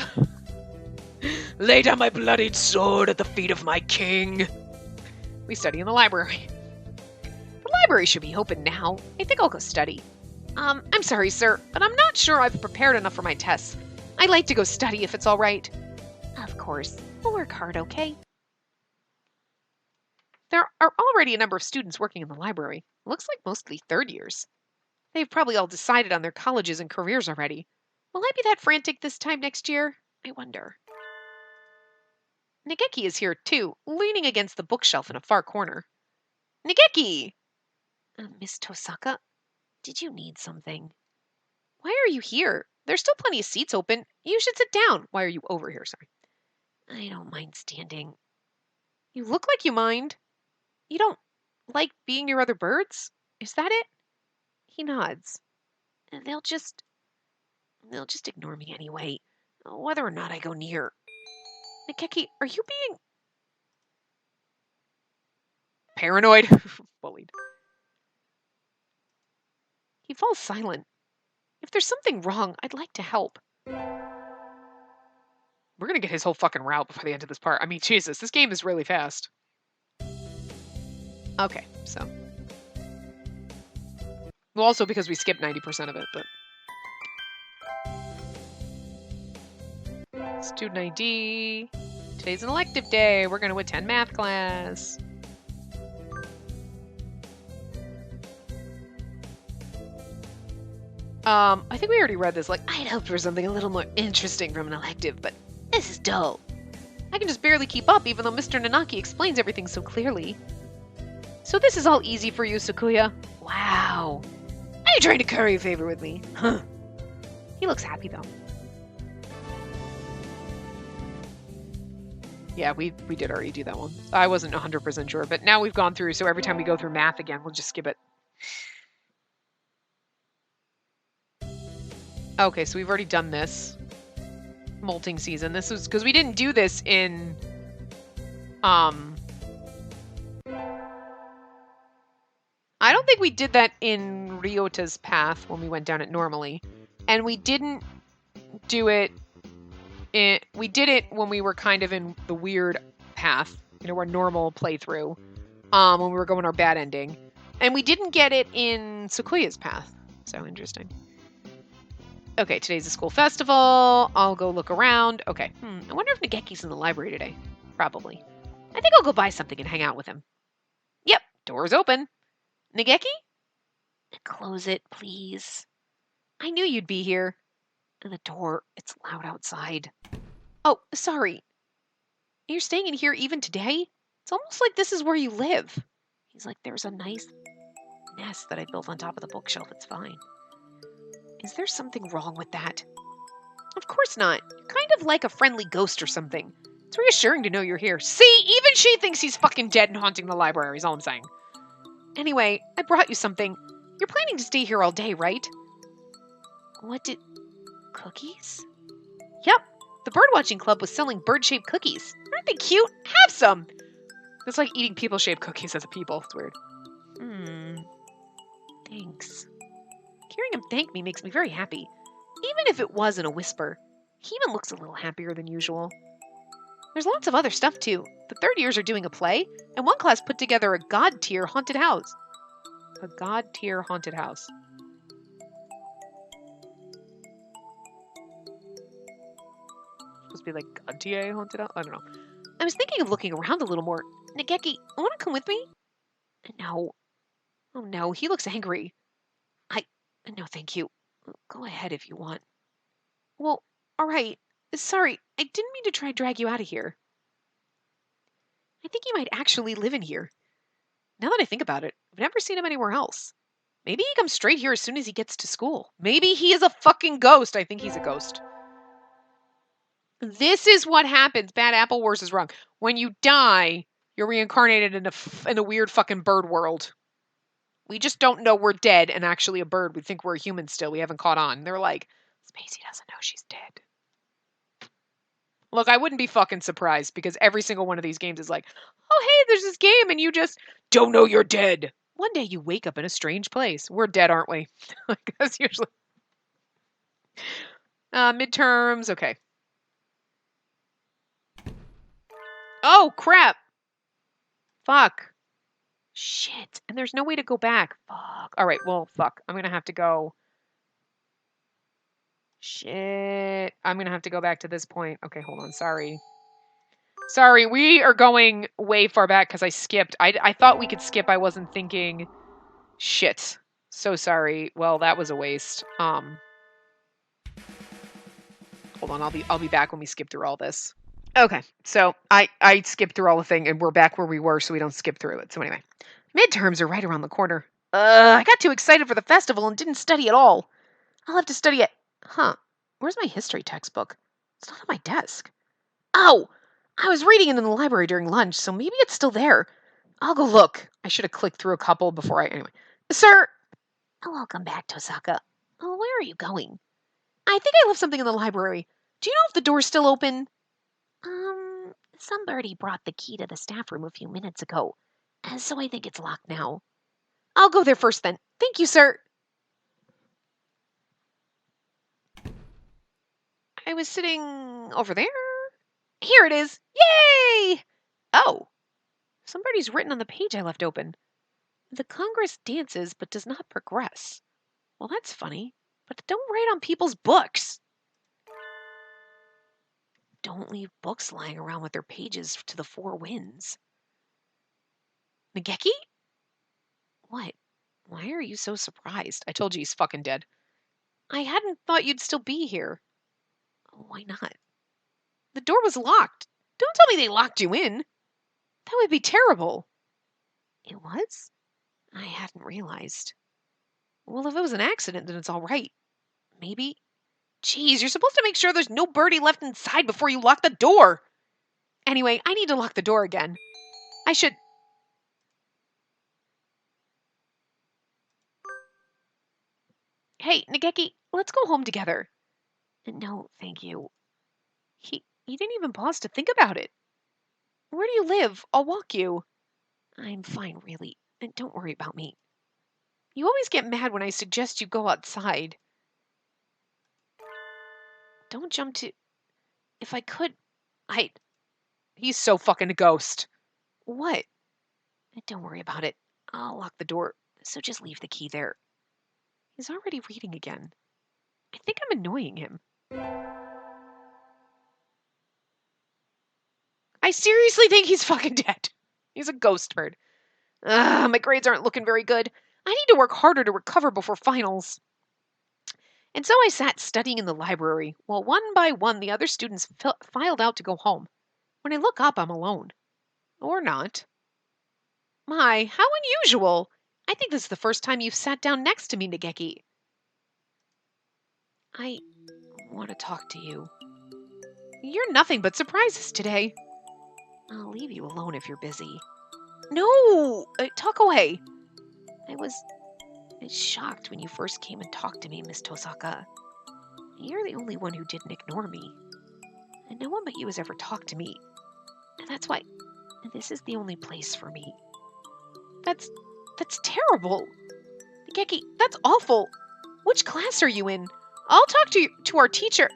Lay down my bloodied sword at the feet of my king. We study in the library. The library should be open now. I think I'll go study. I'm sorry, sir, but I'm not sure I've prepared enough for my tests. I'd like to go study if it's all right. Of course. We'll work hard, okay? There are already a number of students working in the library. Looks like mostly third years. They've probably all decided on their colleges and careers already. Will I be that frantic this time next year? I wonder. Nageki is here, too, leaning against the bookshelf in a far corner. Nageki! Miss Tosaka, did you need something? Why are you here? There's still plenty of seats open. You should sit down. Why are you over here? Sorry. I don't mind standing. You look like you mind. You don't like being near other birds? Is that it? He nods. They'll just ignore me anyway, whether or not I go near. Nageki, are you being paranoid? Bullied. He falls silent. If there's something wrong, I'd like to help. We're gonna get his whole fucking route before the end of this part. I mean, Jesus, this game is really fast. Okay, so. Well, also because we skipped 90% of it, but... Student ID. Today's an elective day. We're going to attend math class. I think we already read this. Like, I'd hoped for something a little more interesting from an elective, but this is dull. I can just barely keep up, even though Mr. Nanaki explains everything so clearly. So this is all easy for you, Sakuya? Wow. Are you trying to curry a favor with me? Huh. He looks happy, though. Yeah, we did already do that one. I wasn't 100% sure, but now we've gone through, so every time we go through math again, we'll just skip it. Okay, so we've already done this. Molting season. This was because we didn't do this in I don't think we did that in Ryota's path when we went down it normally. And we didn't do it we did it when we were kind of in the weird path, you know, our normal playthrough, when we were going our bad ending. And we didn't get it in Sakuya's path. So interesting. Okay, today's a school festival. I'll go look around. Okay. I wonder if Nageki's in the library today. Probably. I think I'll go buy something and hang out with him. Yep, door's open. Nageki? Close it, please. I knew you'd be here. And the door, it's loud outside. Oh, sorry. You're staying in here even today? It's almost like this is where you live. He's like, there's a nice nest that I built on top of the bookshelf. It's fine. Is there something wrong with that? Of course not. You're kind of like a friendly ghost or something. It's reassuring to know you're here. See, even she thinks he's fucking dead and haunting the library, is all I'm saying. Anyway, I brought you something. You're planning to stay here all day, right? What did... Cookies? Yep. The birdwatching club was selling bird-shaped cookies. Aren't they cute? Have some! It's like eating people-shaped cookies as a people. It's weird. Thanks. Hearing him thank me makes me very happy. Even if it was in a whisper. He even looks a little happier than usual. There's lots of other stuff, too. The third years are doing a play, and one class put together a god-tier haunted house. A god-tier haunted house. Supposed to be like god-tier haunted house? I don't know. I was thinking of looking around a little more. Nageki, want to come with me? No. Oh no, he looks angry. No, thank you. Go ahead if you want. Well, alright. Sorry, I didn't mean to try and drag you out of here. I think he might actually live in here. Now that I think about it, I've never seen him anywhere else. Maybe he comes straight here as soon as he gets to school. Maybe he is a fucking ghost. I think he's a ghost. This is what happens. Bad Apple Wars is wrong. When you die, you're reincarnated in a weird fucking bird world. We just don't know we're dead and actually a bird. We think we're a human still. We haven't caught on. They're like, Spacey doesn't know she's dead. Look, I wouldn't be fucking surprised because every single one of these games is like, oh, hey, there's this game and you just don't know you're dead. One day you wake up in a strange place. We're dead, aren't we? That's usually. Midterms, okay. Oh, crap. Fuck. Shit. And there's no way to go back. Fuck. All right, well, fuck. I'm going to have to go. Shit. I'm going to have to go back to this point. Okay, hold on. Sorry. Sorry, we are going way far back because I skipped. I thought we could skip. I wasn't thinking. Shit. So sorry. Well, that was a waste. Hold on. I'll be back when we skip through all this. Okay, so I skipped through all the thing and we're back where we were so we don't skip through it. So anyway, midterms are right around the corner. I got too excited for the festival and didn't study at all. I'll have to study it. Huh, where's my history textbook? It's not on my desk. Oh, I was reading it in the library during lunch, so maybe it's still there. I'll go look. I should have clicked through a couple before anyway. Sir! Welcome back, Tosaka. Oh, where are you going? I think I left something in the library. Do you know if the door's still open? Somebody brought the key to the staff room a few minutes ago, so I think it's locked now. I'll go there first then. Thank you, sir. I was sitting over there. Here it is. Yay! Oh, somebody's written on the page I left open. The Congress dances but does not progress. Well, that's funny, but don't write on people's books. Don't leave books lying around with their pages to the four winds. Nageki? What? Why are you so surprised? I told you he's fucking dead. I hadn't thought you'd still be here. Why not? The door was locked. Don't tell me they locked you in. That would be terrible. It was? I hadn't realized. Well, if it was an accident, then it's all right. Maybe. Jeez, you're supposed to make sure there's no birdie left inside before you lock the door. Anyway, I need to lock the door again. I should... Hey, Nageki, let's go home together. No, thank you. He didn't even pause to think about it. Where do you live? I'll walk you. I'm fine, really. And don't worry about me. You always get mad when I suggest you go outside. Don't jump to... If I could... He's so fucking a ghost. What? Don't worry about it. I'll lock the door, so just leave the key there. He's already reading again. I think I'm annoying him. I seriously think he's fucking dead. He's a ghost bird. My grades aren't looking very good. I need to work harder to recover before finals. And so I sat studying in the library, while one by one the other students filed out to go home. When I look up, I'm alone. Or not. My, how unusual! I think this is the first time you've sat down next to me, Nageki. I want to talk to you. You're nothing but surprises today. I'll leave you alone if you're busy. No! Talk away. I was shocked when you first came and talked to me, Miss Tosaka. You're the only one who didn't ignore me. And no one but you has ever talked to me. And that's why this is the only place for me. That's terrible. Nageki, that's awful. Which class are you in? I'll talk to our teacher.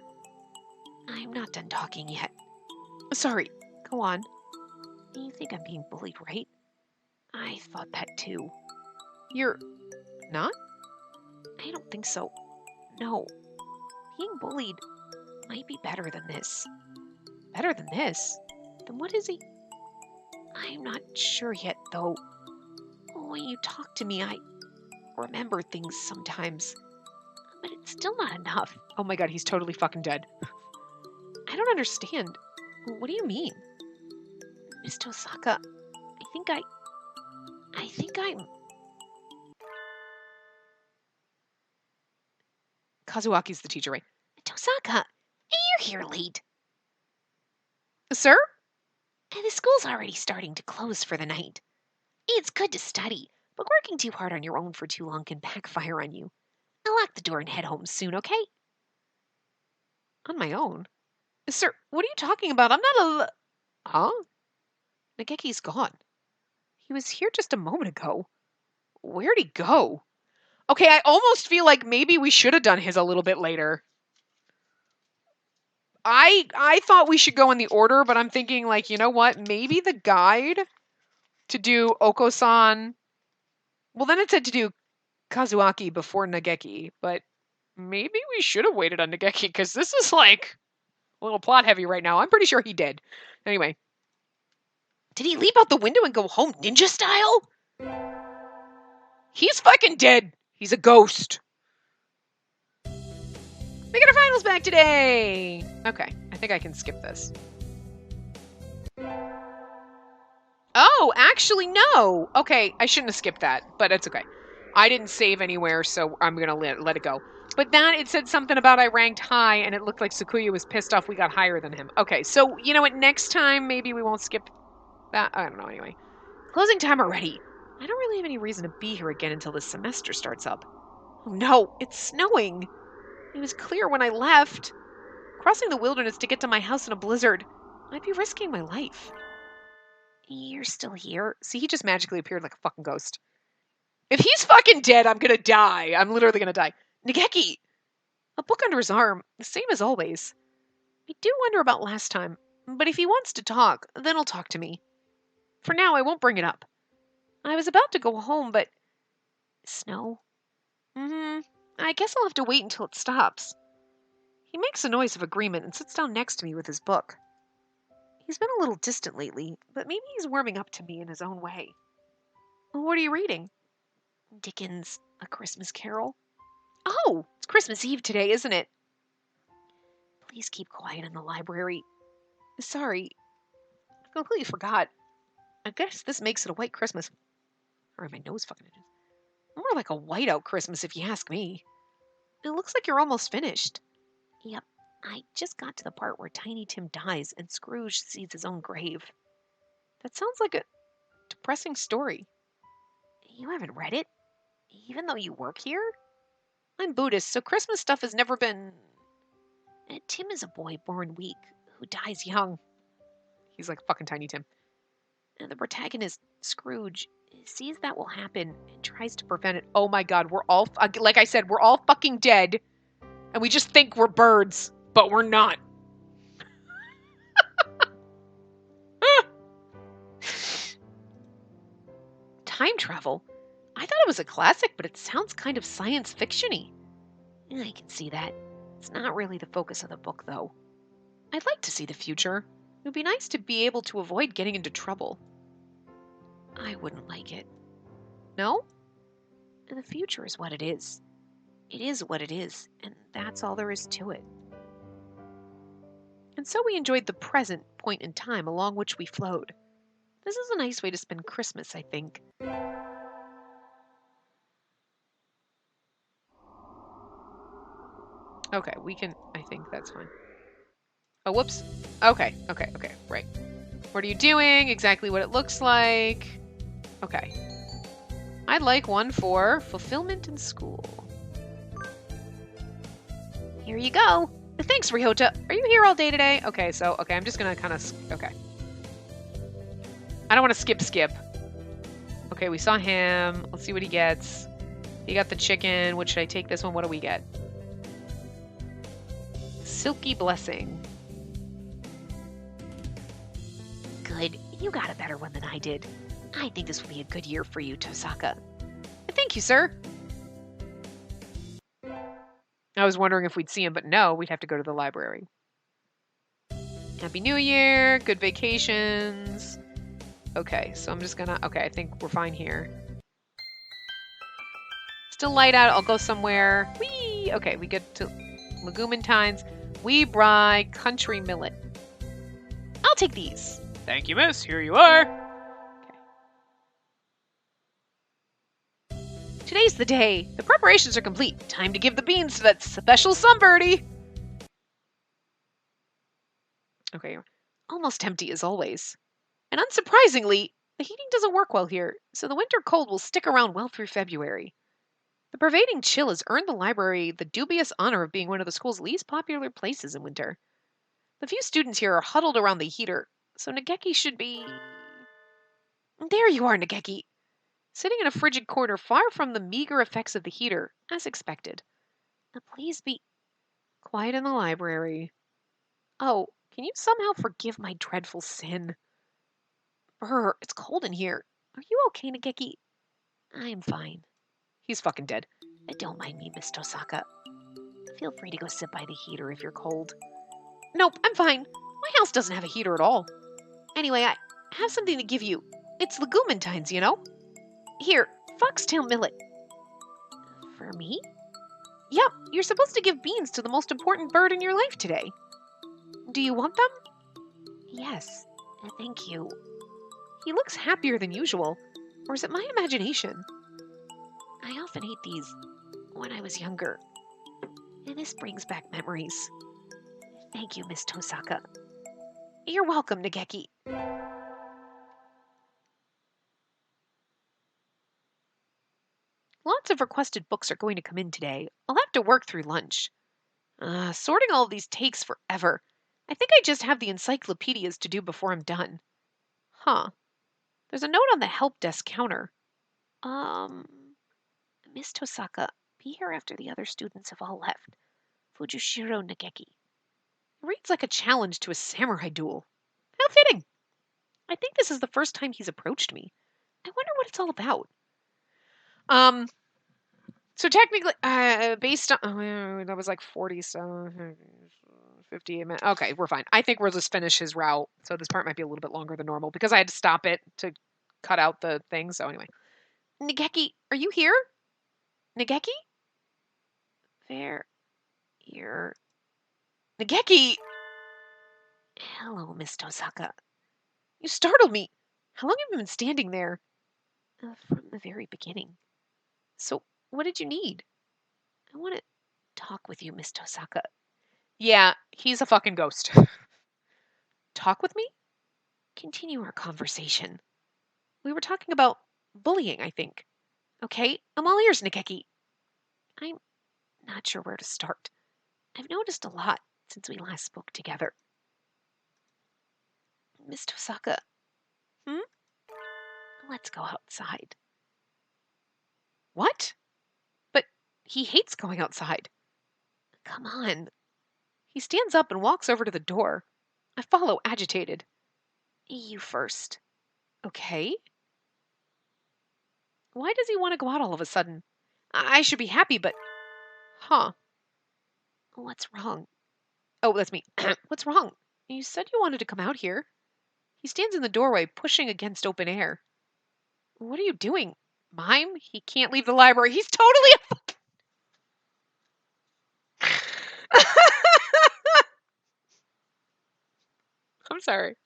I'm not done talking yet. Sorry, go on. You think I'm being bullied, right? I thought that too. You're not? I don't think so. No. Being bullied might be better than this. Better than this? Then what is he? I'm not sure yet, though. When you talk to me, I remember things sometimes. But it's still not enough. Oh my god, he's totally fucking dead. I don't understand. What do you mean? Miss Tosaka, I think I'm... Kazuaki's the teacher, right? Tosaka, you're here late. Sir? The school's already starting to close for the night. It's good to study, but working too hard on your own for too long can backfire on you. I'll lock the door and head home soon, okay? On my own? Sir, what are you talking about? I'm not a... Huh? Nageki's gone. He was here just a moment ago. Where'd he go? Okay, I almost feel like maybe we should have done his a little bit later. I thought we should go in the order, but I'm thinking, like, you know what? Maybe the guide to do Oko-san... Well, then it said to do Kazuaki before Nageki, but maybe we should have waited on Nageki, because this is, like, a little plot heavy right now. I'm pretty sure he did. Anyway. Did he leap out the window and go home ninja style? He's fucking dead. He's a ghost. We get our finals back today. Okay, I think I can skip this. Oh, actually, no. Okay, I shouldn't have skipped that, but it's okay. I didn't save anywhere, so I'm going to let it go. But that, it said something about I ranked high, and it looked like Sakuya was pissed off we got higher than him. Okay, so, you know what, next time, maybe we won't skip that. I don't know, anyway. Closing time already. I don't really have any reason to be here again until this semester starts up. Oh no, it's snowing. It was clear when I left. Crossing the wilderness to get to my house in a blizzard. I'd be risking my life. You're still here? See, he just magically appeared like a fucking ghost. If he's fucking dead, I'm gonna die. I'm literally gonna die. Nageki! A book under his arm, the same as always. I do wonder about last time, but if he wants to talk, then he'll talk to me. For now, I won't bring it up. I was about to go home, but... Snow? I guess I'll have to wait until it stops. He makes a noise of agreement and sits down next to me with his book. He's been a little distant lately, but maybe he's warming up to me in his own way. What are you reading? Dickens' A Christmas Carol. Oh, it's Christmas Eve today, isn't it? Please keep quiet in the library. Sorry, I completely forgot. I guess this makes it a white Christmas. Or my nose fucking itches. More like a whiteout Christmas if you ask me. It looks like you're almost finished. Yep, I just got to the part where Tiny Tim dies and Scrooge sees his own grave. That sounds like a depressing story. You haven't read it? Even though you work here? I'm Buddhist, so Christmas stuff has never been... Tim is a boy born weak who dies young. He's like fucking Tiny Tim. And the protagonist, Scrooge, sees that will happen and tries to prevent it. Oh my god, we're all... Like I said, we're all fucking dead. And we just think we're birds, but we're not. Time travel? I thought it was a classic, but it sounds kind of science fiction-y. I can see that. It's not really the focus of the book, though. I'd like to see the future. It would be nice to be able to avoid getting into trouble. I wouldn't like it. No? The future is what it is. It is what it is, and that's all there is to it. And so we enjoyed the present point in time along which we flowed. This is a nice way to spend Christmas, I think. Okay, we can, I think that's fine. Oh, whoops. Okay, right. What are you doing? Exactly what it looks like. Okay. I'd like one for fulfillment in school. Here you go. Thanks, Ryota. Are you here all day today? Okay, I'm just gonna kind of, okay. I don't want to skip. Okay, we saw him. Let's see what he gets. He got the chicken. What should I take this one? What do we get? Silky Blessing. Good. You got a better one than I did. I think this will be a good year for you, Tosaka. Thank you, sir. I was wondering if we'd see him, but no, we'd have to go to the library. Happy New Year. Good vacations. Okay, so I'm just gonna... Okay, I think we're fine here. Still light out. I'll go somewhere. Whee! Okay, we get to Legumantines. We buy country millet. I'll take these. Thank you, miss. Here you are. Okay. Today's the day. The preparations are complete. Time to give the beans to that special sunbirdie. Okay, almost empty as always. And unsurprisingly, the heating doesn't work well here, so the winter cold will stick around well through February. The pervading chill has earned the library the dubious honor of being one of the school's least popular places in winter. The few students here are huddled around the heater, so Nageki should be... There you are, Nageki! Sitting in a frigid corner far from the meager effects of the heater, as expected. Now please be quiet in the library. Oh, can you somehow forgive my dreadful sin? Brr, it's cold in here. Are you okay, Nageki? I'm fine. He's fucking dead. Don't mind me, Miss Tosaka. Feel free to go sit by the heater if you're cold. Nope, I'm fine. My house doesn't have a heater at all. Anyway, I have something to give you. It's Legumantines, you know? Here, foxtail millet. For me? Yep, you're supposed to give beans to the most important bird in your life today. Do you want them? Yes, thank you. He looks happier than usual. Or is it my imagination? I often ate these when I was younger, and this brings back memories. Thank you, Miss Tosaka. You're welcome, Nageki. Lots of requested books are going to come in today. I'll have to work through lunch. Sorting all of these takes forever. I think I just have the encyclopedias to do before I'm done. Huh. There's a note on the help desk counter. Miss Tosaka, be here after the other students have all left. Fujushiro Nageki. It reads like a challenge to a samurai duel. How fitting. I think this is the first time he's approached me. I wonder what it's all about. So technically, based on, that was like 40, so 50 minutes. Okay, we're fine. I think we'll just finish his route. So this part might be a little bit longer than normal because I had to stop it to cut out the thing. So anyway. Nageki, are you here? Nageki? There. You're... Nageki! Hello, Miss Tosaka. You startled me. How long have you been standing there? From the very beginning. So, what did you need? I want to talk with you, Miss Tosaka. Yeah, he's a fucking ghost. Talk with me? Continue our conversation. We were talking about bullying, I think. Okay, I'm all ears, Nageki. I'm not sure where to start. I've noticed a lot since we last spoke together. Miss Tosaka. Let's go outside. What? But he hates going outside. Come on. He stands up and walks over to the door. I follow, agitated. You first. Okay. Why does he want to go out all of a sudden? I should be happy, but... Huh. What's wrong? Oh, that's me. What's wrong? You said you wanted to come out here. He stands in the doorway, pushing against open air. What are you doing? Mime? He can't leave the library. He's totally a... I'm sorry.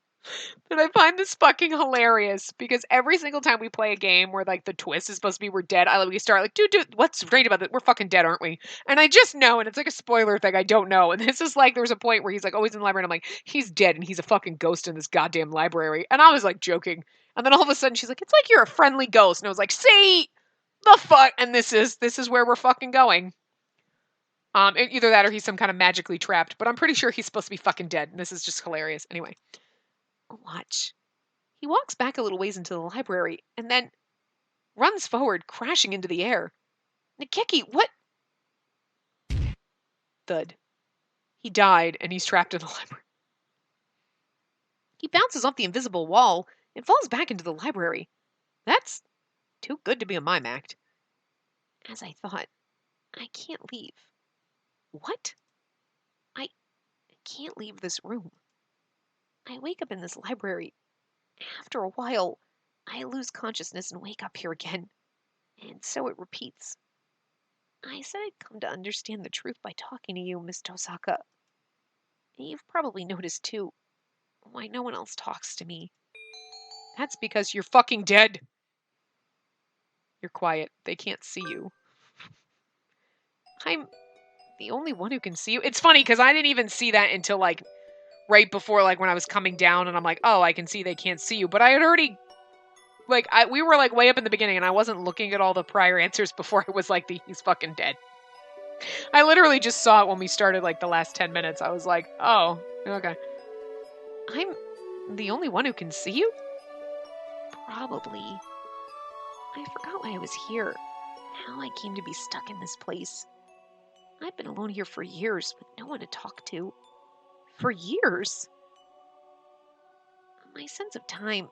But I find this fucking hilarious because every single time we play a game where like the twist is supposed to be we're dead, we start like, dude, what's great about it? We're fucking dead, aren't we? And I just know, and it's like a spoiler thing. I don't know. And this is like, there's a point where he's like, oh, he's in the library, and I'm like, he's dead, and he's a fucking ghost in this goddamn library. And I was like joking. And then all of a sudden she's like, it's like you're a friendly ghost. And I was like, see, the fuck. And this is where we're fucking going. Either that or he's some kind of magically trapped, but I'm pretty sure he's supposed to be fucking dead. And this is just hilarious. Anyway. Watch. He walks back a little ways into the library and then runs forward, crashing into the air. Nikeki, what? Thud. He died and he's trapped in the library. He bounces off the invisible wall and falls back into the library. That's too good to be a mime act. As I thought, I can't leave. What? I can't leave this room. I wake up in this library. After a while, I lose consciousness and wake up here again. And so it repeats. I said I'd come to understand the truth by talking to you, Miss Tosaka. You've probably noticed, too, why no one else talks to me. That's because you're fucking dead. You're quiet. They can't see you. I'm the only one who can see you. It's funny, because I didn't even see that until, like, right before, like, when I was coming down, and I'm like, oh, I can see they can't see you. But I had already, like, we were, like, way up in the beginning, and I wasn't looking at all the prior answers before I was like, he's fucking dead. I literally just saw it when we started, like, the last 10 minutes. I was like, oh, okay. I'm the only one who can see you? Probably. I forgot why I was here, how I came to be stuck in this place. I've been alone here for years with no one to talk to. For years. My sense of time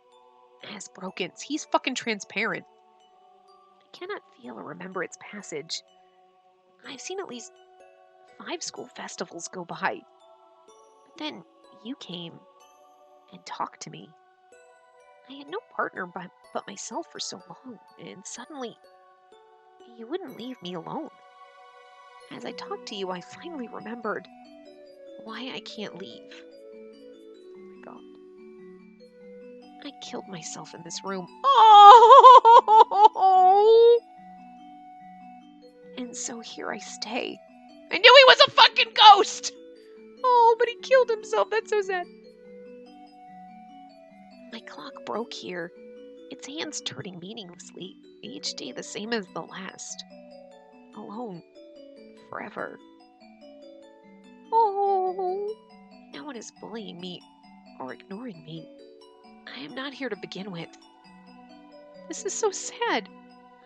has broken. He's fucking transparent. I cannot feel or remember its passage. I've seen at least 5 school festivals go by. But then you came and talked to me. I had no partner but myself for so long, and suddenly you wouldn't leave me alone. As I talked to you, I finally remembered why I can't leave. Oh my god. I killed myself in this room. Oh! And so here I stay. I knew he was a fucking ghost! Oh, but he killed himself. That's so sad. My clock broke here. Its hands turning meaninglessly, each day the same as the last. Alone. Forever. Oh, no one is bullying me or ignoring me. I am not here to begin with. This is so sad.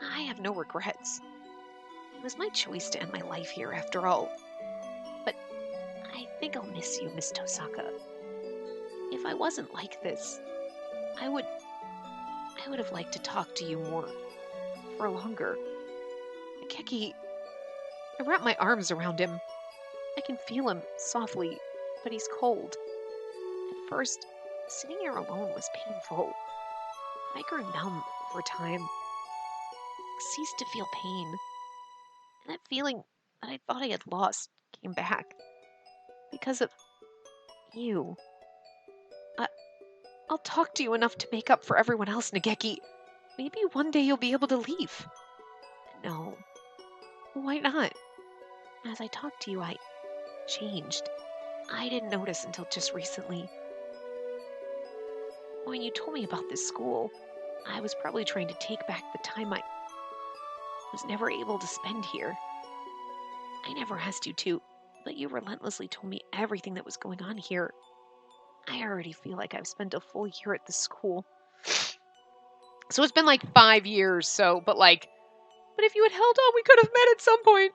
I have no regrets. It was my choice to end my life here after all. But I think I'll miss you, Miss Tosaka. If I wasn't like this, I would have liked to talk to you more. For longer. Nikeki, I wrap my arms around him. I can feel him softly, but he's cold. At first, sitting here alone was painful. I grew numb over time. Ceased to feel pain. And that feeling that I thought I had lost came back. Because of you. I'll talk to you enough to make up for everyone else, Nageki. Maybe one day you'll be able to leave. No. Why not? As I talked to you, I changed. I didn't notice until just recently. When you told me about this school, I was probably trying to take back the time I was never able to spend here. I never asked you to, but you relentlessly told me everything that was going on here. I already feel like I've spent a full year at the school. So it's been like 5 years, but if you had held on, we could have met at some point.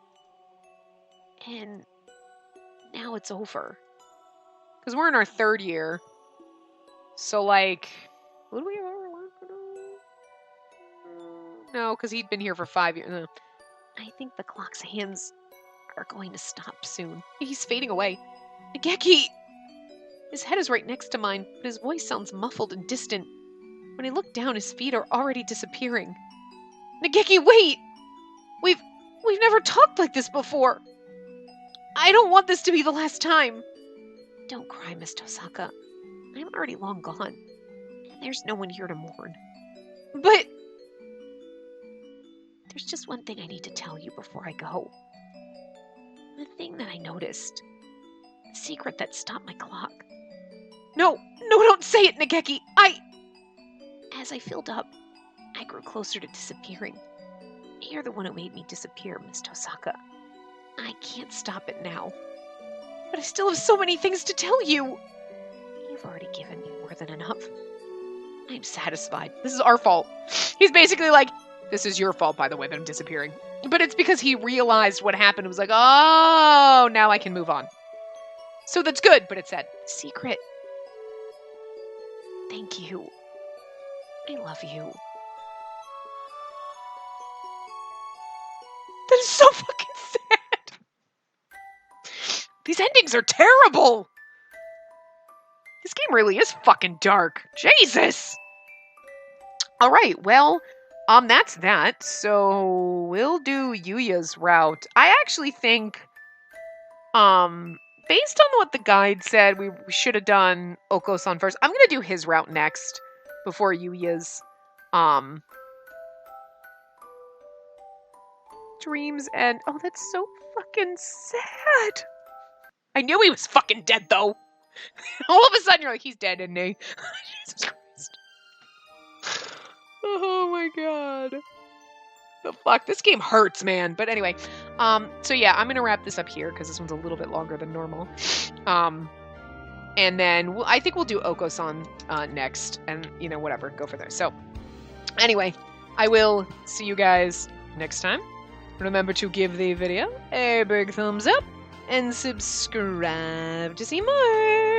And now it's over. Because we're in our 3rd year. So what do we have our last? No, because he'd been here for 5 years. No. I think the clock's hands are going to stop soon. He's fading away. Nageki! His head is right next to mine, but his voice sounds muffled and distant. When I look down, his feet are already disappearing. Nageki, wait! We've never talked like this before. I don't want this to be the last time. Don't cry, Miss Tosaka. I'm already long gone. There's no one here to mourn. But... There's just one thing I need to tell you before I go. The thing that I noticed. The secret that stopped my clock. No, don't say it, Nageki! As I filled up, I grew closer to disappearing. You're the one who made me disappear, Miss Tosaka. I can't stop it now. But I still have so many things to tell you! You've already given me more than enough. I'm satisfied. This is our fault. He's basically like, this is your fault, by the way, that I'm disappearing. But it's because he realized what happened and was like, oh, now I can move on. So that's good, but it's sad. Secret. Thank you. I love you. That is so fucking sad. These endings are terrible. This game really is fucking dark. Jesus. All right, well, that's that. So we'll do Yuya's route. I actually think, based on what the guide said, we should have done Oko-san first. I'm gonna do his route next before Yuya's. Dreams end. Oh, that's so fucking sad. I knew he was fucking dead, though. All of a sudden, you're like, he's dead, isn't he? Jesus Christ. Oh my god. The fuck? This game hurts, man. But anyway, so yeah, I'm gonna wrap this up here because this one's a little bit longer than normal. And then I think we'll do Oko-san next, and whatever, go for there. So anyway, I will see you guys next time. Remember to give the video a big thumbs up and subscribe to see more.